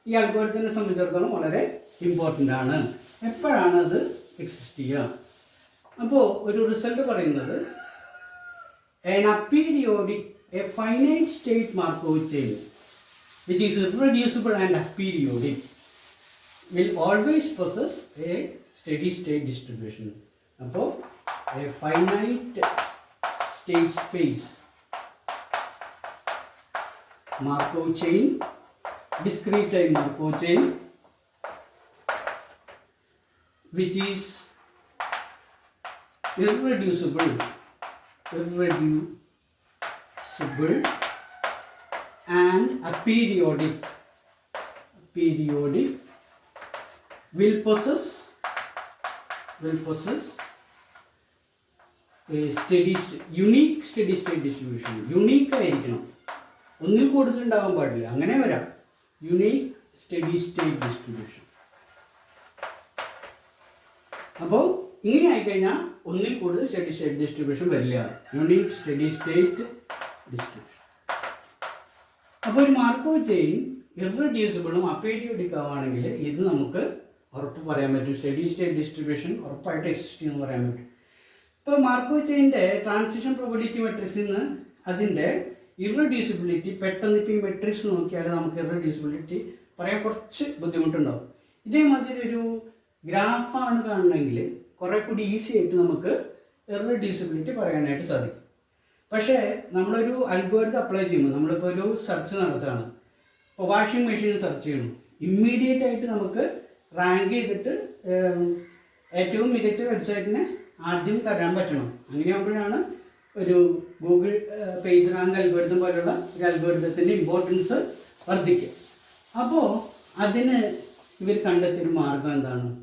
ഈ അൽഗോരിതത്തിനെ സംബന്ധിച്ചിടത്തോളം വളരെ ഇമ്പോർട്ടൻ്റ് ആണ്. എപ്പോഴാണ് അത് എക്സിസ്റ്റ് ചെയ്യുക? അപ്പോൾ ഒരു റിസൾട്ട് പറയുന്നത് an aperiodic, a finite state Markov chain which is irreducible and aperiodic will always possess a steady state distribution. അപ്പോൾ a finite state space Markov chain, discrete time Markov chain which is irreducible and aperiodic will possess a unique steady state distribution. Unique ആയിരിക്കണം, ഒന്നിൽ കൂടുതൽ ഉണ്ടാകാൻ പാടില്ല, അങ്ങനെ വരാം. Unique study state distribution. അപ്പോൾ ഇങ്ങനെ ആയിക്കഴിഞ്ഞാൽ ഒന്നിൽ കൂടുതൽ സ്റ്റഡി സ്റ്റേറ്റ് ഡിസ്ട്രിബ്യൂഷൻ വരില്ല, യുണീക്ക് സ്റ്റഡി സ്റ്റേറ്റ് ഡിസ്ട്രിബ്യൂഷൻ. അപ്പോൾ ഒരു മാർക്കോവ് ചെയിൻ ഇറഡ്യൂസിബിളും അപീരിയോഡിക് ആവുകയാണെങ്കിൽ ഇത് നമുക്ക് ഉറപ്പ് പറയാൻ പറ്റും, സ്റ്റഡി സ്റ്റേറ്റ് ഡിസ്ട്രിബ്യൂഷൻ ഉറപ്പായിട്ട് എക്സിസ്റ്റ് ചെയ്യുമെന്ന് പറയാൻ പറ്റും. ഇപ്പോൾ മാർക്കോവ് ചെയിൻ്റെ ട്രാൻസിഷൻ പ്രോബബിലിറ്റി മെട്രിക്സിൽ നിന്ന് അതിൻ്റെ ഇറഡ്യൂസിബിലിറ്റി പെട്ടെന്ന് ഇപ്പോൾ ഈ മെട്രിക്സ് നോക്കിയാൽ നമുക്ക് ഇറഡ്യൂസിബിലിറ്റി പറയാൻ കുറച്ച് ബുദ്ധിമുട്ടുണ്ടാവും. ഇതേമാതിരി ഒരു ഗ്രാഫാണ് കാണണമെങ്കിൽ കുറേ കൂടി ഈസി ആയിട്ട് നമുക്ക് ഇറഡ്യൂസിബിലിറ്റി പറയാനായിട്ട് സാധിക്കും. പക്ഷേ നമ്മളൊരു അൽഗോരിതം അപ്ലൈ ചെയ്യുമ്പോൾ നമ്മളിപ്പോൾ ഒരു സെർച്ച് നടത്തുകയാണ്, ഇപ്പോൾ വാഷിംഗ് മെഷീൻ സെർച്ച് ചെയ്യണം, ഇമ്മീഡിയറ്റ് ആയിട്ട് നമുക്ക് റാങ്ക് ചെയ്തിട്ട് ഏറ്റവും മികച്ച വെബ്സൈറ്റിനെ ആദ്യം തരാൻ പറ്റണം. അങ്ങനെയാകുമ്പോഴാണ് ഒരു ഗൂഗിൾ പേജ് റാങ്ക് അൽഗോരിതം പോലുള്ള ഒരു അൽഗോരിതത്തിൻ്റെ ഇമ്പോർട്ടൻസ് വർദ്ധിക്കുക. അപ്പോൾ അതിന് ഇവർ കണ്ടെത്തിയൊരു മാർഗം എന്താണെന്ന്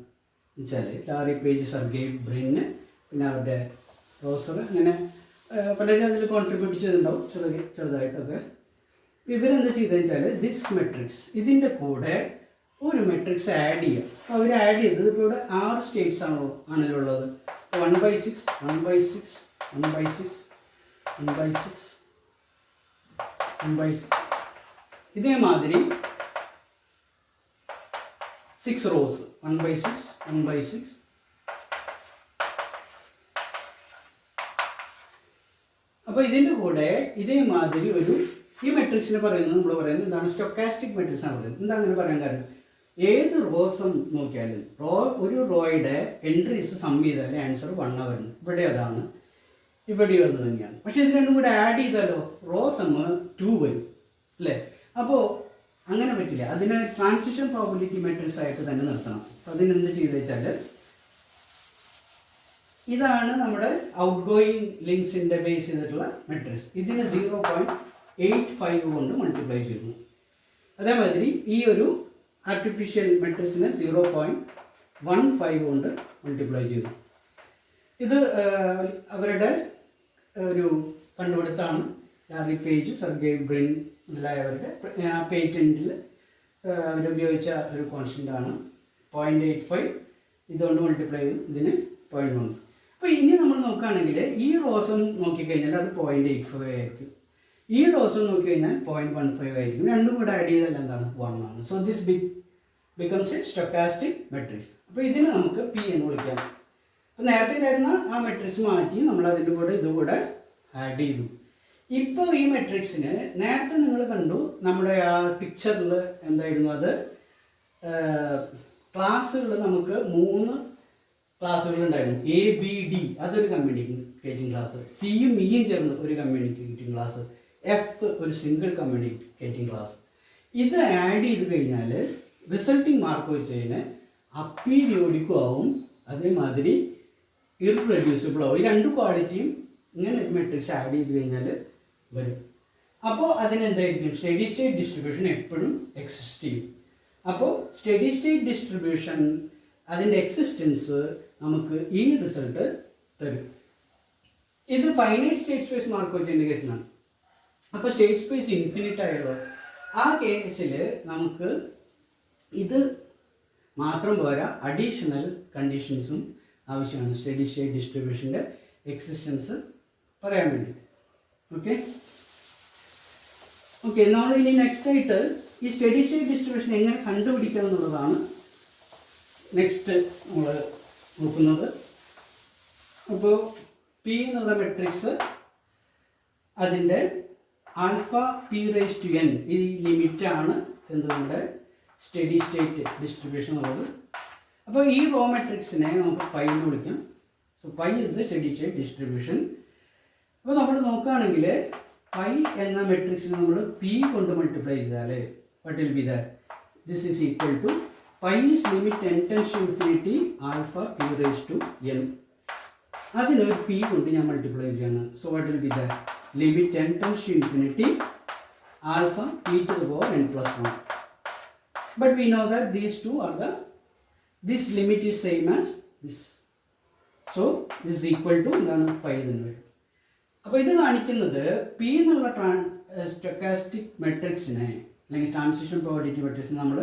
വെച്ചാൽ ലാറി പേജ്, സെർഗേയ് ബ്രിൻ, പിന്നെ അവരുടെ റോസർ, അങ്ങനെ പലരും അതിൽ കോൺട്രിബ്യൂട്ട് ചെയ്തിട്ടുണ്ടാവും ചെറുതായിട്ടൊക്കെ. ഇവരെന്താ ചെയ്തതെന്ന് വെച്ചാൽ ദിസ് മെട്രിക്സ്, ഇതിൻ്റെ കൂടെ ഒരു മെട്രിക്സ് ആഡ് ചെയ്യുക. അപ്പോൾ അവർ ആഡ് ചെയ്തത് ഇപ്പോൾ ഇവിടെ 6 സ്റ്റേറ്റ്സ് ആണല്ലോ ഉള്ളത്. 1/6, 1/6, 1/6, 1/6, 1/6, ഇതേമാതിരി 6 റോസ്, 1/6, 1/6. അപ്പോൾ ഇതിൻ്റെ കൂടെ ഇതേമാതിരി ഈ മെട്രിക്സിനെ പറയുന്നത് നമ്മൾ പറയുന്നത് എന്താണ്, സ്റ്റൊക്കാസ്റ്റിക് മെട്രിക്സ് ആണ് പറയുന്നത്. എന്താ അങ്ങനെ പറയാൻ കാരണം, ഏത് റോസം നോക്കിയാലും ഒരു റോയുടെ എൻട്രീസ് സം ചെയ്താൽ ആൻസർ 1 വരുന്നു. ഇവിടെ അതാണ്, ഇവിടെ അത് തന്നെയാണ്. പക്ഷേ ഇത് രണ്ടും കൂടെ ആഡ് ചെയ്താലോ റോസം 2 വരും അല്ലേ. അപ്പോൾ അങ്ങനെ പറ്റില്ല, അതിനെ ട്രാൻസിഷൻ പ്രോബബിലിറ്റി മെട്രിക്സ് ആയിട്ട് തന്നെ നിർത്തണം. അപ്പോൾ അതിനെന്ത് ചെയ്ത് വെച്ചാൽ ഇതാണ് നമ്മുടെ ഔട്ട് ഗോയിങ് ലിങ്ക്സിൻ്റെ ബേസ് ചെയ്തിട്ടുള്ള മെട്രിക്സ്. ഇതിന് 0.85 കൊണ്ട് മൾട്ടിപ്ലൈ ചെയ്യുന്നു. അതേമാതിരി ഈ ഒരു ആർട്ടിഫിഷ്യൽ മെട്രിക്സിനെ 0.15 കൊണ്ട് മൾട്ടിപ്ലൈ ചെയ്തു. ഇത് അവരുടെ ഒരു കണ്ടുപിടുത്താണ്. ലാറി പേജ്, സെർഗേയ് ബ്രിൻ മുതലായവരുടെ പേറ്റൻറ്റിൽ അവരുപയോഗിച്ച ഒരു കോൺസ്റ്റൻ്റാണ് 0.85. ഇതുകൊണ്ട് മൾട്ടിപ്ലൈ ചെയ്തു, ഇതിന് 0.1. അപ്പോൾ ഇനി നമ്മൾ നോക്കുകയാണെങ്കിൽ ഈ റോസം നോക്കിക്കഴിഞ്ഞാൽ അത് 0.85 ആയിരിക്കും, ഈ റോസം നോക്കിക്കഴിഞ്ഞാൽ 0.15 ആയിരിക്കും. രണ്ടും കൂടെ ആഡ് ചെയ്താൽ എന്താണ് 1 ആണ്. So this becomes A stochastic matrix. അപ്പോൾ ഇതിനെ നമുക്ക് പി എന്ന് വിളിക്കാം. അപ്പോൾ നേരത്തെ ഉണ്ടായിരുന്ന ആ മെട്രിക്സ് മാറ്റി നമ്മൾ അതിൻ്റെ കൂടെ ഇതുകൂടെ ആഡ് ചെയ്തു. ഇപ്പോൾ ഈ മെട്രിക്സിന് നേരത്തെ നിങ്ങൾ കണ്ടു നമ്മുടെ ആ പിക്ചറിൽ എന്തായിരുന്നു, അത് ക്ലാസ്സുകൾ നമുക്ക് 3 ക്ലാസ്സുകൾ ഉണ്ടായിരുന്നു. ABD അതൊരു കമ്മ്യൂണിക്കേറ്റിംഗ് ക്ലാസ്, സിയും ഇയും ചേർന്ന് ഒരു കമ്മ്യൂണിക്കേറ്റിംഗ് ക്ലാസ്, എഫ് ഒരു സിംഗിൾ കമ്മ്യൂണിക്കേറ്റിംഗ് ക്ലാസ്. ഇത് ആഡ് ചെയ്ത് കഴിഞ്ഞാൽ റിസൾട്ടിങ് മാർക്കോവ് ചെയിന് അപ്പീരിയോഡിക്കും ആവും, അതേമാതിരി ഇറഡ്യൂസിബിൾ ആവും. ഈ 2 ക്വാളിറ്റിയും ഇങ്ങനെ ഒരു മെട്രിക്സ് ആഡ് ചെയ്ത് കഴിഞ്ഞാൽ വരും. അപ്പോൾ അതിനെന്തായിരിക്കും, സ്റ്റഡി സ്റ്റേറ്റ് ഡിസ്ട്രിബ്യൂഷൻ എപ്പോഴും എക്സിസ്റ്റ് ചെയ്യും. അപ്പോൾ സ്റ്റഡി സ്റ്റേറ്റ് ഡിസ്ട്രിബ്യൂഷൻ അതിൻ്റെ എക്സിസ്റ്റൻസ് നമുക്ക് ഈ റിസൾട്ട് തരും. ഇത് ഫൈനൈറ്റ് സ്റ്റേറ്റ് സ്പേസ് മാർക്കോവ് ചെയിൻ്റെ കേസിലാണ്. അപ്പോൾ സ്റ്റേറ്റ് സ്പേസ് ഇൻഫിനിറ്റ് ആയല്ലോ, ആ കേസിൽ നമുക്ക് ഇത് മാത്രം പോരാ, അഡീഷണൽ കണ്ടീഷൻസും ആവശ്യമാണ് സ്റ്റഡി സ്റ്റേറ്റ് ഡിസ്ട്രിബ്യൂഷൻ്റെ എക്സിസ്റ്റൻസ് പറയാൻ വേണ്ടി. ഓക്കെ നമ്മൾ ഇനി നെക്സ്റ്റ് ആയിട്ട് ഈ സ്റ്റഡി സ്റ്റേറ്റ് ഡിസ്ട്രിബ്യൂഷൻ എങ്ങനെ കണ്ടുപിടിക്കുക എന്നുള്ളതാണ് നെക്സ്റ്റ് നമ്മൾ നോക്കുന്നത്. അപ്പോൾ പി എന്നുള്ള മെട്രിക്സ് അതിൻ്റെ ആൽഫ p⁻n ഈ ലിമിറ്റാണ് എന്തുകൊണ്ട് സ്റ്റഡി സ്റ്റേറ്റ് ഡിസ്ട്രിബ്യൂഷൻ ഉള്ളത്. അപ്പോൾ ഈ റോ മെട്രിക്സിനെ നമുക്ക് പൈ എന്ന് വിളിക്കാം. So pi is the study state distribution. അപ്പോൾ നമ്മൾ നോക്കുകയാണെങ്കിൽ പൈ എന്ന മെട്രിക്സിനെ നമ്മൾ പി കൊണ്ട് മൾട്ടിപ്ലൈ ചെയ്താൽ what will be that? This is equal to pi is limit n tends to infinity alpha P raise to n. അതിനൊരു പി കൊണ്ട് ഞാൻ മൾട്ടിപ്ലൈ ചെയ്യാണ്. So what will be that? Limit n tends to infinity alpha P to the power n plus 1. But we know that these two are this limit is same as this. So this is equal to എന്താണ് pi എന്ന് വരും. അപ്പോൾ ഇത് കാണിക്കുന്നത് P എന്നുള്ള stochastic മെട്രിക്സിനെ അല്ലെങ്കിൽ transition probability മെട്രിക്സിനെ നമ്മൾ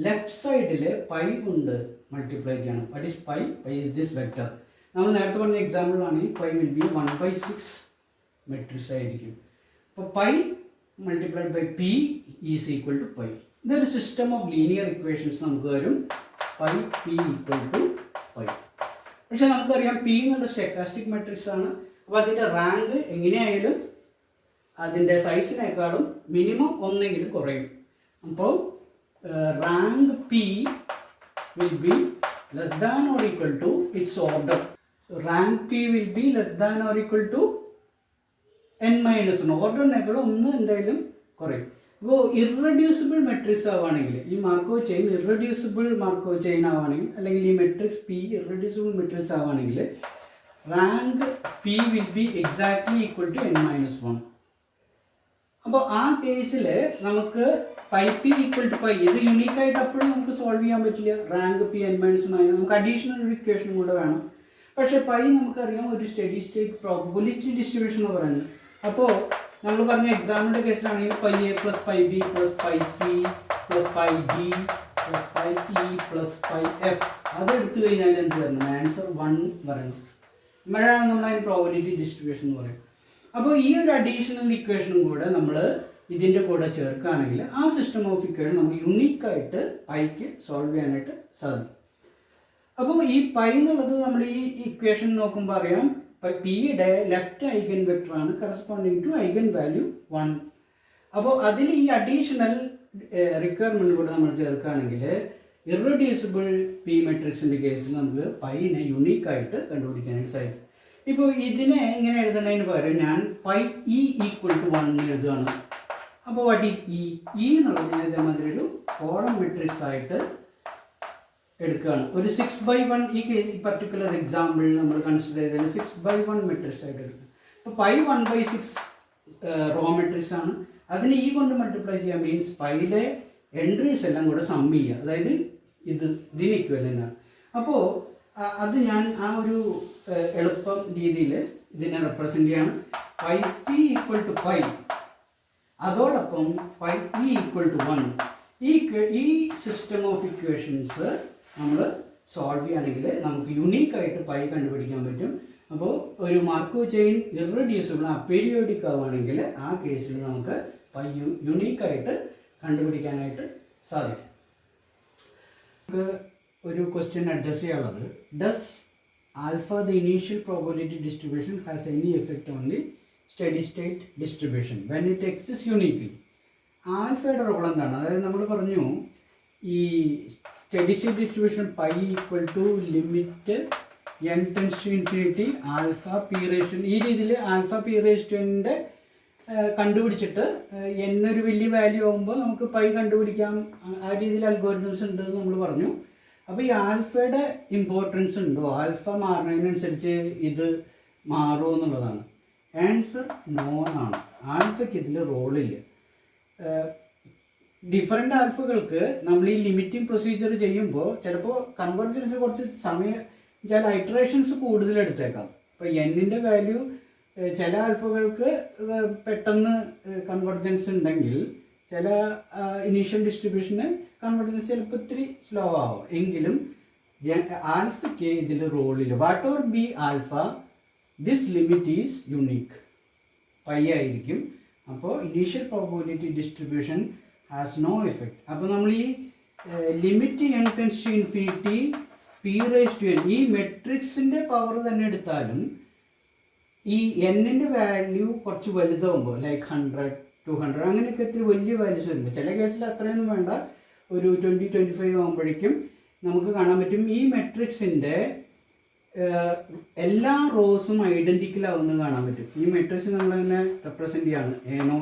left സൈഡിൽ പൈ കൊണ്ട് മൾട്ടിപ്ലൈ ചെയ്യണം. What is pi? Pi is this vector. നമ്മൾ നേരത്തെ പറഞ്ഞ എക്സാമ്പിളാണെങ്കിൽ പൈ വിൽ ബി 1/6 മെട്രിക്സ് ആയിരിക്കും. അപ്പോൾ pi multiplied by P is equal to pi. ഇതൊരു സിസ്റ്റം ഓഫ് ലീനിയർ ഇക്വേഷൻസ് നമുക്ക് വരും. Pi P equal to pi. പക്ഷെ നമുക്കറിയാം പി എന്നുള്ള സ്റ്റൊക്കാസ്റ്റിക് മെട്രിക്സ് ആണ്. അപ്പോൾ അതിൻ്റെ റാങ്ക് എങ്ങനെയായാലും അതിൻ്റെ സൈസിനേക്കാളും മിനിമം ഒന്നെങ്കിലും കുറയും. അപ്പോൾ rank P will be less than or equal to its order. Rank P will be less than or equal to n-1. ഓർഡറിനേക്കാളും ഒന്ന് എന്തായാലും കുറയും. അപ്പോൾ ഇറഡ്യൂസിബിൾ മെട്രിക്സ് ആവുകയാണെങ്കിൽ, ഈ Markov chain irreducible Markov chain ആവുകയാണെങ്കിൽ, അല്ലെങ്കിൽ ഈ മെട്രിക്സ് പി ഇറഡ്യൂസിബിൾ മെട്രിക്സ് ആവുകയാണെങ്കിൽ rank P will be exactly equal to n-1. അപ്പോൾ ആ കേസിൽ നമുക്ക് pi P equal to pi, ഇത് യുണീക്കായിട്ട് അപ്പോഴും നമുക്ക് സോൾവ് ചെയ്യാൻ പറ്റില്ല. റാങ്ക് പി n-1 ആയാൽ നമുക്ക് അഡീഷണൽ ഒരു ഇക്വേഷനും കൂടെ വേണം. പക്ഷേ പൈ നമുക്കറിയാം ഒരു സ്റ്റഡി സ്റ്റേറ്റ് പ്രോബബിലിറ്റി ഡിസ്ട്രിബ്യൂഷൻ എന്ന് പറയുന്നത്. അപ്പോൾ നമ്മൾ പറഞ്ഞ എക്സാമ്പിളിൻ്റെ കേസിലാണെങ്കിൽ pi A plus pi B plus pi C plus pi D plus pi E plus pi F, അതെടുത്തു കഴിഞ്ഞാൽ എന്ത് വരുന്നത്? ആൻസർ 1 പറയുന്നത്. ഇപ്പോഴാണ് നമ്മൾ അതിന് പ്രോബബിലിറ്റി ഡിസ്ട്രിബ്യൂഷൻ എന്ന് പറയും. അപ്പോൾ ഈ ഒരു അഡീഷണൽ ഇക്വേഷനും കൂടെ നമ്മൾ ഇതിൻ്റെ കൂടെ ചേർക്കുകയാണെങ്കിൽ ആ സിസ്റ്റം ഓഫ് ഇക്വേഷൻ നമുക്ക് യുണീക്കായിട്ട് പൈക്ക് സോൾവ് ചെയ്യാനായിട്ട് സാധിക്കും. അപ്പോൾ ഈ പൈ എന്നുള്ളത് നമ്മൾ ഈ ഇക്വേഷൻ നോക്കുമ്പോൾ അറിയാം പിയുടെ ലെഫ്റ്റ് ഐഗൻ വെക്ടറാണ് കറസ്പോണ്ടിങ് ടു ഐഗൻ വാല്യൂ 1. അപ്പോൾ അതിൽ ഈ അഡീഷണൽ റിക്വയർമെൻറ്റ് കൂടെ നമ്മൾ ചേർക്കുകയാണെങ്കിൽ ഇറഡ്യൂസിബിൾ പി മെട്രിക്സിൻ്റെ കേസിൽ നമുക്ക് പൈനെ യുണീക്കായിട്ട് കണ്ടുപിടിക്കാനായിട്ട് സാധിക്കും. ഇപ്പോൾ ഇതിനെ ഇങ്ങനെ എഴുതുന്നതിന് പകരം ഞാൻ പൈ ഇ ഈക്വൽ ടു 1 എഴുതുകയാണ്. അപ്പോൾ വാട്ട് ഈസ് ഇ? ഇ എന്നുള്ളത് ഞാൻ ഇതേമാതിരി ഒരു കോളം മെട്രിക്സ് ആയിട്ട് എടുക്കുകയാണ്. ഒരു 6/1 ഈ പർട്ടിക്കുലർ എക്സാമ്പിൾ നമ്മൾ കൺസിഡർ ചെയ്തതിൽ 6/1 മെട്രിക്സ് ആയിട്ട് എടുക്കുക. അപ്പോൾ പൈ 1/6 റോ മെട്രിക്സ് ആണ്. അതിന് ഈ കൊണ്ട് മൾട്ടിപ്ലൈ ചെയ്യാൻ മീൻസ് പൈയിലെ എൻട്രീസ് എല്ലാം കൂടെ സം ചെയ്യുക, അതായത് ഇതിന് ഇക്വലൻ്റ് ആണ്. അപ്പോൾ അത് ഞാൻ ആ ഒരു എളുപ്പം രീതിയിൽ ഇതിനെ റെപ്രസെൻ്റ് ചെയ്യാണ്. Pi P equal to pi, അതോടൊപ്പം പൈ ഇ ഈക്വൽ ടു 1. ഈ സിസ്റ്റം ഓഫ് ഇക്വേഷൻസ് നമ്മൾ സോൾവ് ചെയ്യുകയാണെങ്കിൽ നമുക്ക് യുണീക്കായിട്ട് പൈ കണ്ടുപിടിക്കാൻ പറ്റും. അപ്പോൾ ഒരു മാർക്കോവ് ചെയിൻ ഇറഡ്യൂസിബിൾ അപീരിയോഡിക് ആവുകയാണെങ്കിൽ ആ കേസിൽ നമുക്ക് പൈ യുണീക്കായിട്ട് കണ്ടുപിടിക്കാനായിട്ട് സാധിക്കും. നമുക്ക് ഒരു ക്വസ്റ്റ്യൻ അഡ്രസ് ചെയ്യാനുള്ളത്, does alpha the initial probability distribution has any effect on the steady state distribution when it exist uniquely? ആൽഫയുടെ റോൾ എന്താണ്? അതായത് നമ്മൾ പറഞ്ഞു ഈ steady state distribution pi equal to limit n tends to infinity alpha P raise, ഈ രീതിയിൽ alpha P raise ടുവിൻ്റെ കണ്ടുപിടിച്ചിട്ട് എന്നൊരു വലിയ വാല്യൂ ആകുമ്പോൾ നമുക്ക് പൈ കണ്ടുപിടിക്കാം. ആ രീതിയിൽ അൽഗോരിതംസ് ഉണ്ടെന്ന് നമ്മൾ പറഞ്ഞു. അപ്പോൾ ഈ ആൽഫയുടെ ഇമ്പോർട്ടൻസ് ഉണ്ടോ? ആൽഫ മാറുന്നതിനനുസരിച്ച് ഇത് മാറുമോ എന്നുള്ളതാണ്. ആൻസർ നോ ആണ്. ആൽഫയ്ക്ക് ഇതിൽ റോളില്ല. ഡിഫറെൻ്റ് ആൽഫകൾക്ക് നമ്മൾ ഈ ലിമിറ്റിംഗ് പ്രൊസീജിയർ ചെയ്യുമ്പോൾ ചിലപ്പോൾ കൺവേർജൻസ് കുറച്ച് സമയം ചില ഐറ്ററേഷൻസ് കൂടുതൽ എടുത്തേക്കാം. ഇപ്പോൾ എന്നിൻ്റെ വാല്യൂ ചില ആൽഫകൾക്ക് പെട്ടെന്ന് കൺവേർജൻസ് ഉണ്ടെങ്കിൽ ചില ഇനീഷ്യൽ ഡിസ്ട്രിബ്യൂഷന് കൺവേർജൻസ് ചിലപ്പോൾ ഇത്തിരി സ്ലോ ആവും. എങ്കിലും ആൽഫയ്ക്ക് ഇതിൽ റോളില്ല. Whatever be alpha, this limit is unique, pi ആയിരിക്കും. അപ്പോൾ initial probability distribution has no effect. അപ്പോൾ നമ്മൾ ഈ limit n tends to infinity P raise to n, ഈ മെട്രിക്സിൻ്റെ പവർ തന്നെ എടുത്താലും ഈ എന്നിൻ്റെ വാല്യൂ കുറച്ച് വലുതാവുമ്പോൾ ലൈക്ക് 100, 200 അങ്ങനെയൊക്കെ ഇത്തിരി വലിയ വാല്യൂസ് വരുമ്പോൾ, ചില കേസിൽ അത്രയൊന്നും വേണ്ട, ഒരു 20-25 ആകുമ്പോഴേക്കും നമുക്ക് കാണാൻ പറ്റും ഈ മെട്രിക്സിൻ്റെ എല്ലാ റോസും ഐഡൻറ്റിക്കൽ ആവുന്നത് കാണാൻ പറ്റും. ഈ മെട്രിക്സ് നമ്മൾ തന്നെ റെപ്രസെൻ്റ് ചെയ്യാണ്. A0,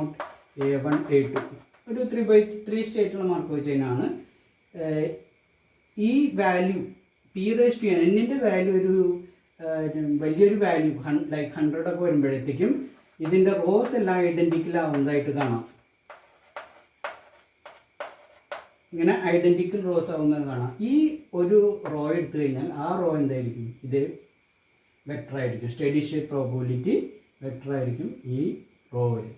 A1, A2 ഒരു 3/3 സ്റ്റേറ്റുള്ള മാർക്കോവ് ചെയിനാണ്. ഈ value P raise to N എന്നിൻ്റെ വാല്യൂ ഒരു വലിയൊരു വാല്യൂ ലൈക്ക് 100 ഒക്കെ വരുമ്പോഴത്തേക്കും ഇതിൻ്റെ റോസ് എല്ലാം ഐഡൻറ്റിക്കൽ ആവുന്നതായിട്ട് കാണാം. ഇങ്ങനെ ഐഡൻറ്റിക്കൽ റോസ് ആവുന്നത് കാണാം. ഈ ഒരു റോ എടുത്തു കഴിഞ്ഞാൽ ആ റോ എന്തായിരിക്കും? ഇത് വെക്ടർ ആയിരിക്കും. സ്റ്റഡി സ്റ്റേറ്റ് പ്രോബബിലിറ്റി വെക്ടർ ആയിരിക്കും ഈ റോ വരും.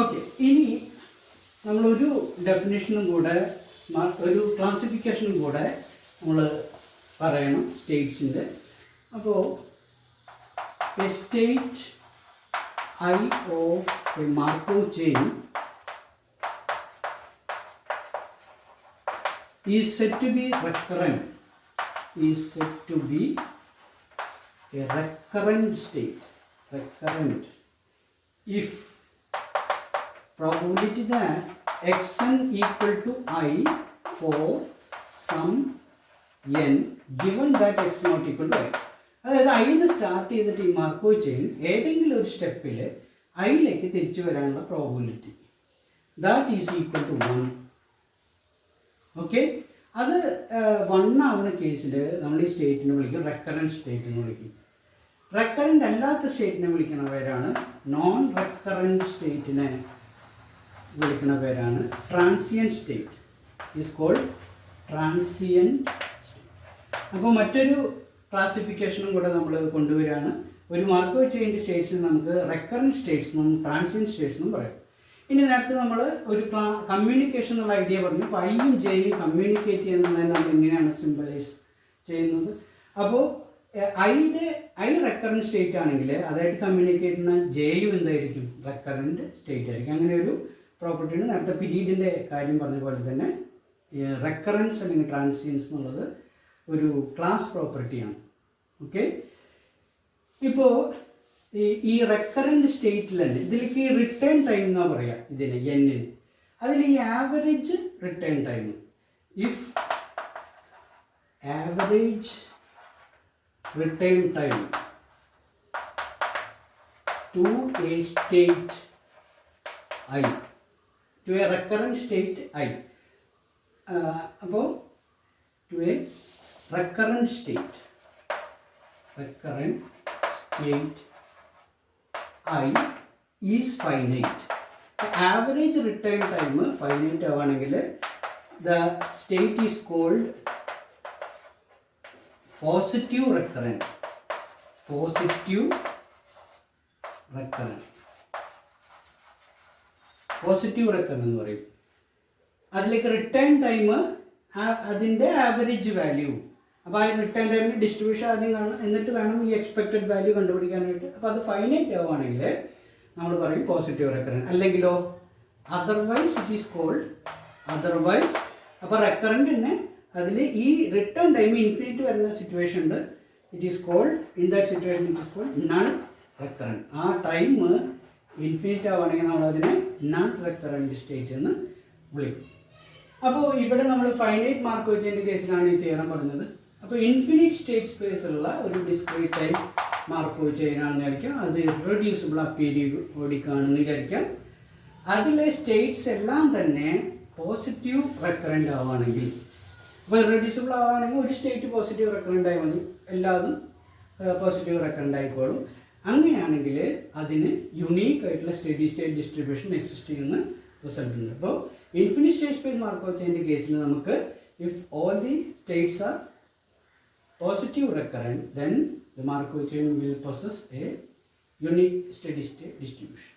ഓക്കെ, ഇനി നമ്മളൊരു ഡെഫിനേഷനും കൂടെ ഒരു ക്ലാസിഫിക്കേഷനും കൂടെ നമ്മൾ പറയണം സ്റ്റേറ്റ്സിൻ്റെ. അപ്പോൾ A state I of A Markov chain is said to be recurrent, is said to be a recurrent state, recurrent if probability that xn equal to I for some n given that x not equal to I. അതായത് ഐന്ന് start ചെയ്തിട്ട് ഈ Markov chain ഏതെങ്കിലും ഒരു സ്റ്റെപ്പിൽ ഐയിലേക്ക് തിരിച്ചു വരാനുള്ള probability that is equal to 1. Okay, അത് 1 ആവുന്ന കേസിൽ നമ്മൾ ഈ സ്റ്റേറ്റിനെ വിളിക്കും റെക്കറൻറ്റ് സ്റ്റേറ്റ് എന്ന് വിളിക്കും. റെക്കറൻറ്റ് അല്ലാത്ത സ്റ്റേറ്റിനെ വിളിക്കുന്ന പേരാണ് നോൺ റെക്കറൻറ്റ് സ്റ്റേറ്റിനെ വിളിക്കുന്ന പേരാണ് transient state. Is called transient. അപ്പോൾ മറ്റൊരു ക്ലാസിഫിക്കേഷനും കൂടെ നമ്മൾ കൊണ്ടുവരികയാണ്. ഒരു മാർക്കോവ് ചെയിൻ്റെ സ്റ്റേറ്റ്സിന് നമുക്ക് റെക്കറൻറ്റ് സ്റ്റേറ്റ്സ് എന്നും ട്രാൻസിയൻറ്റ് സ്റ്റേറ്റ്സ് എന്നും പറയും. ഇനി നേരത്തെ നമ്മൾ ഒരു കമ്മ്യൂണിക്കേഷൻ എന്നുള്ള ഐഡിയ പറഞ്ഞു. അപ്പോൾ ഐയും ജെയും കമ്മ്യൂണിക്കേറ്റ് ചെയ്യുന്നതിന് നമ്മൾ ഇങ്ങനെയാണ് സിംബലൈസ് ചെയ്യുന്നത്. അപ്പോൾ ഐ റെക്കറൻറ്റ് സ്റ്റേറ്റ് ആണെങ്കിൽ അതായിട്ട് കമ്മ്യൂണിക്കേറ്റ് ചെയ്യുന്ന ജെയും എന്തായിരിക്കും? റെക്കറൻറ്റ് സ്റ്റേറ്റ് ആയിരിക്കും. അങ്ങനെ ഒരു പ്രോപ്പർട്ടിയാണ്. നേരത്തെ പീരീഡിൻ്റെ കാര്യം പറഞ്ഞ പോലെ തന്നെ റെക്കറൻസ് അല്ലെങ്കിൽ ട്രാൻസിയൻസ് എന്നുള്ളത് ഒരു ക്ലാസ് പ്രോപ്പർട്ടിയാണ്. ഓക്കെ, ഇപ്പോൾ ഈ റെക്കറൻറ്റ് സ്റ്റേറ്റിൽ തന്നെ ഇതിലേക്ക് റിട്ടേൺ ടൈം എന്നാ പറയുക ഇതിന് എന്നിന്. അതിൽ ഈ average return time, if average return time to a state I, to a recurrent state I, അപ്പോൾ to a recurrent state I is finite. The average return time finite ആവാണെങ്കിൽ the state is called positive recurrent. Positive recurrent എന്ന് പറയും. അതിലേക്ക് return time അതിൻ്റെ average value. അപ്പോൾ ആ return ടൈമിൻ്റെ distribution ആദ്യം കാണും, എന്നിട്ട് വേണം ഈ എക്സ്പെക്റ്റഡ് വാല്യൂ കണ്ടുപിടിക്കാനായിട്ട്. അപ്പോൾ അത് ഫൈനൈറ്റ് ആവുകയാണെങ്കിൽ നമ്മൾ പറയും പോസിറ്റീവ് റെക്കറൻറ്റ്. അല്ലെങ്കിലോ otherwise it is called otherwise. അപ്പോൾ റെക്കറൻറ്റിന് അതിൽ ഈ റിട്ടേൺ ടൈം ഇൻഫിനിറ്റ് വരുന്ന സിറ്റുവേഷൻ ഉണ്ട്. It is called in that situation it is called non recurrent. ആ ടൈം ഇൻഫിനിറ്റ് ആവുകയാണെങ്കിൽ നമ്മളതിനെ നൺ റെക്കറൻറ്റ് സ്റ്റേറ്റ് എന്ന് വിളിക്കും. അപ്പോൾ ഇവിടെ നമ്മൾ ഫൈനൈറ്റ് മാർക്കോവ് ചെയിൻ്റെ കേസിലാണ് ഈ തിയറം പറഞ്ഞത്. അപ്പോൾ ഇൻഫിനിറ്റ് സ്റ്റേറ്റ് സ്പേസ് ഉള്ള ഒരു ഡിസ്ക്രീറ്റ് ടൈം മാർക്കോവ് ചെയിനാണെന്ന് വിചാരിക്കാം. അത് ഇറെഡ്യൂസിബിൾ പീരിയോഡിക് ആണെന്ന് വിചാരിക്കാം. അതിലെ സ്റ്റേറ്റ്സ് എല്ലാം തന്നെ പോസിറ്റീവ് റെക്കറൻറ്റ് ആവുകയാണെങ്കിൽ, അപ്പോൾ ഇറെഡ്യൂസിബിൾ ആവുകയാണെങ്കിൽ ഒരു സ്റ്റേറ്റ് പോസിറ്റീവ് റെക്കറൻറ്റ് ആയി മതി, എല്ലാതും പോസിറ്റീവ് റെക്കറൻറ്റ് ആയിക്കോളും. അങ്ങനെയാണെങ്കിൽ അതിന് യുണീക്ക് ആയിട്ടുള്ള സ്റ്റഡി സ്റ്റേറ്റ് ഡിസ്ട്രിബ്യൂഷൻ എക്സിസ്റ്റ് ചെയ്യുന്ന റിസൾട്ട് ഉണ്ട്. അപ്പോൾ ഇൻഫിനിറ്റ് സ്റ്റേറ്റ് സ്പേസ് മാർക്കോവ് ചെയിൻ്റെ കേസിൽ നമുക്ക് if all the States R positive recurrent, then the Markov chain will possess a unique steady state distribution.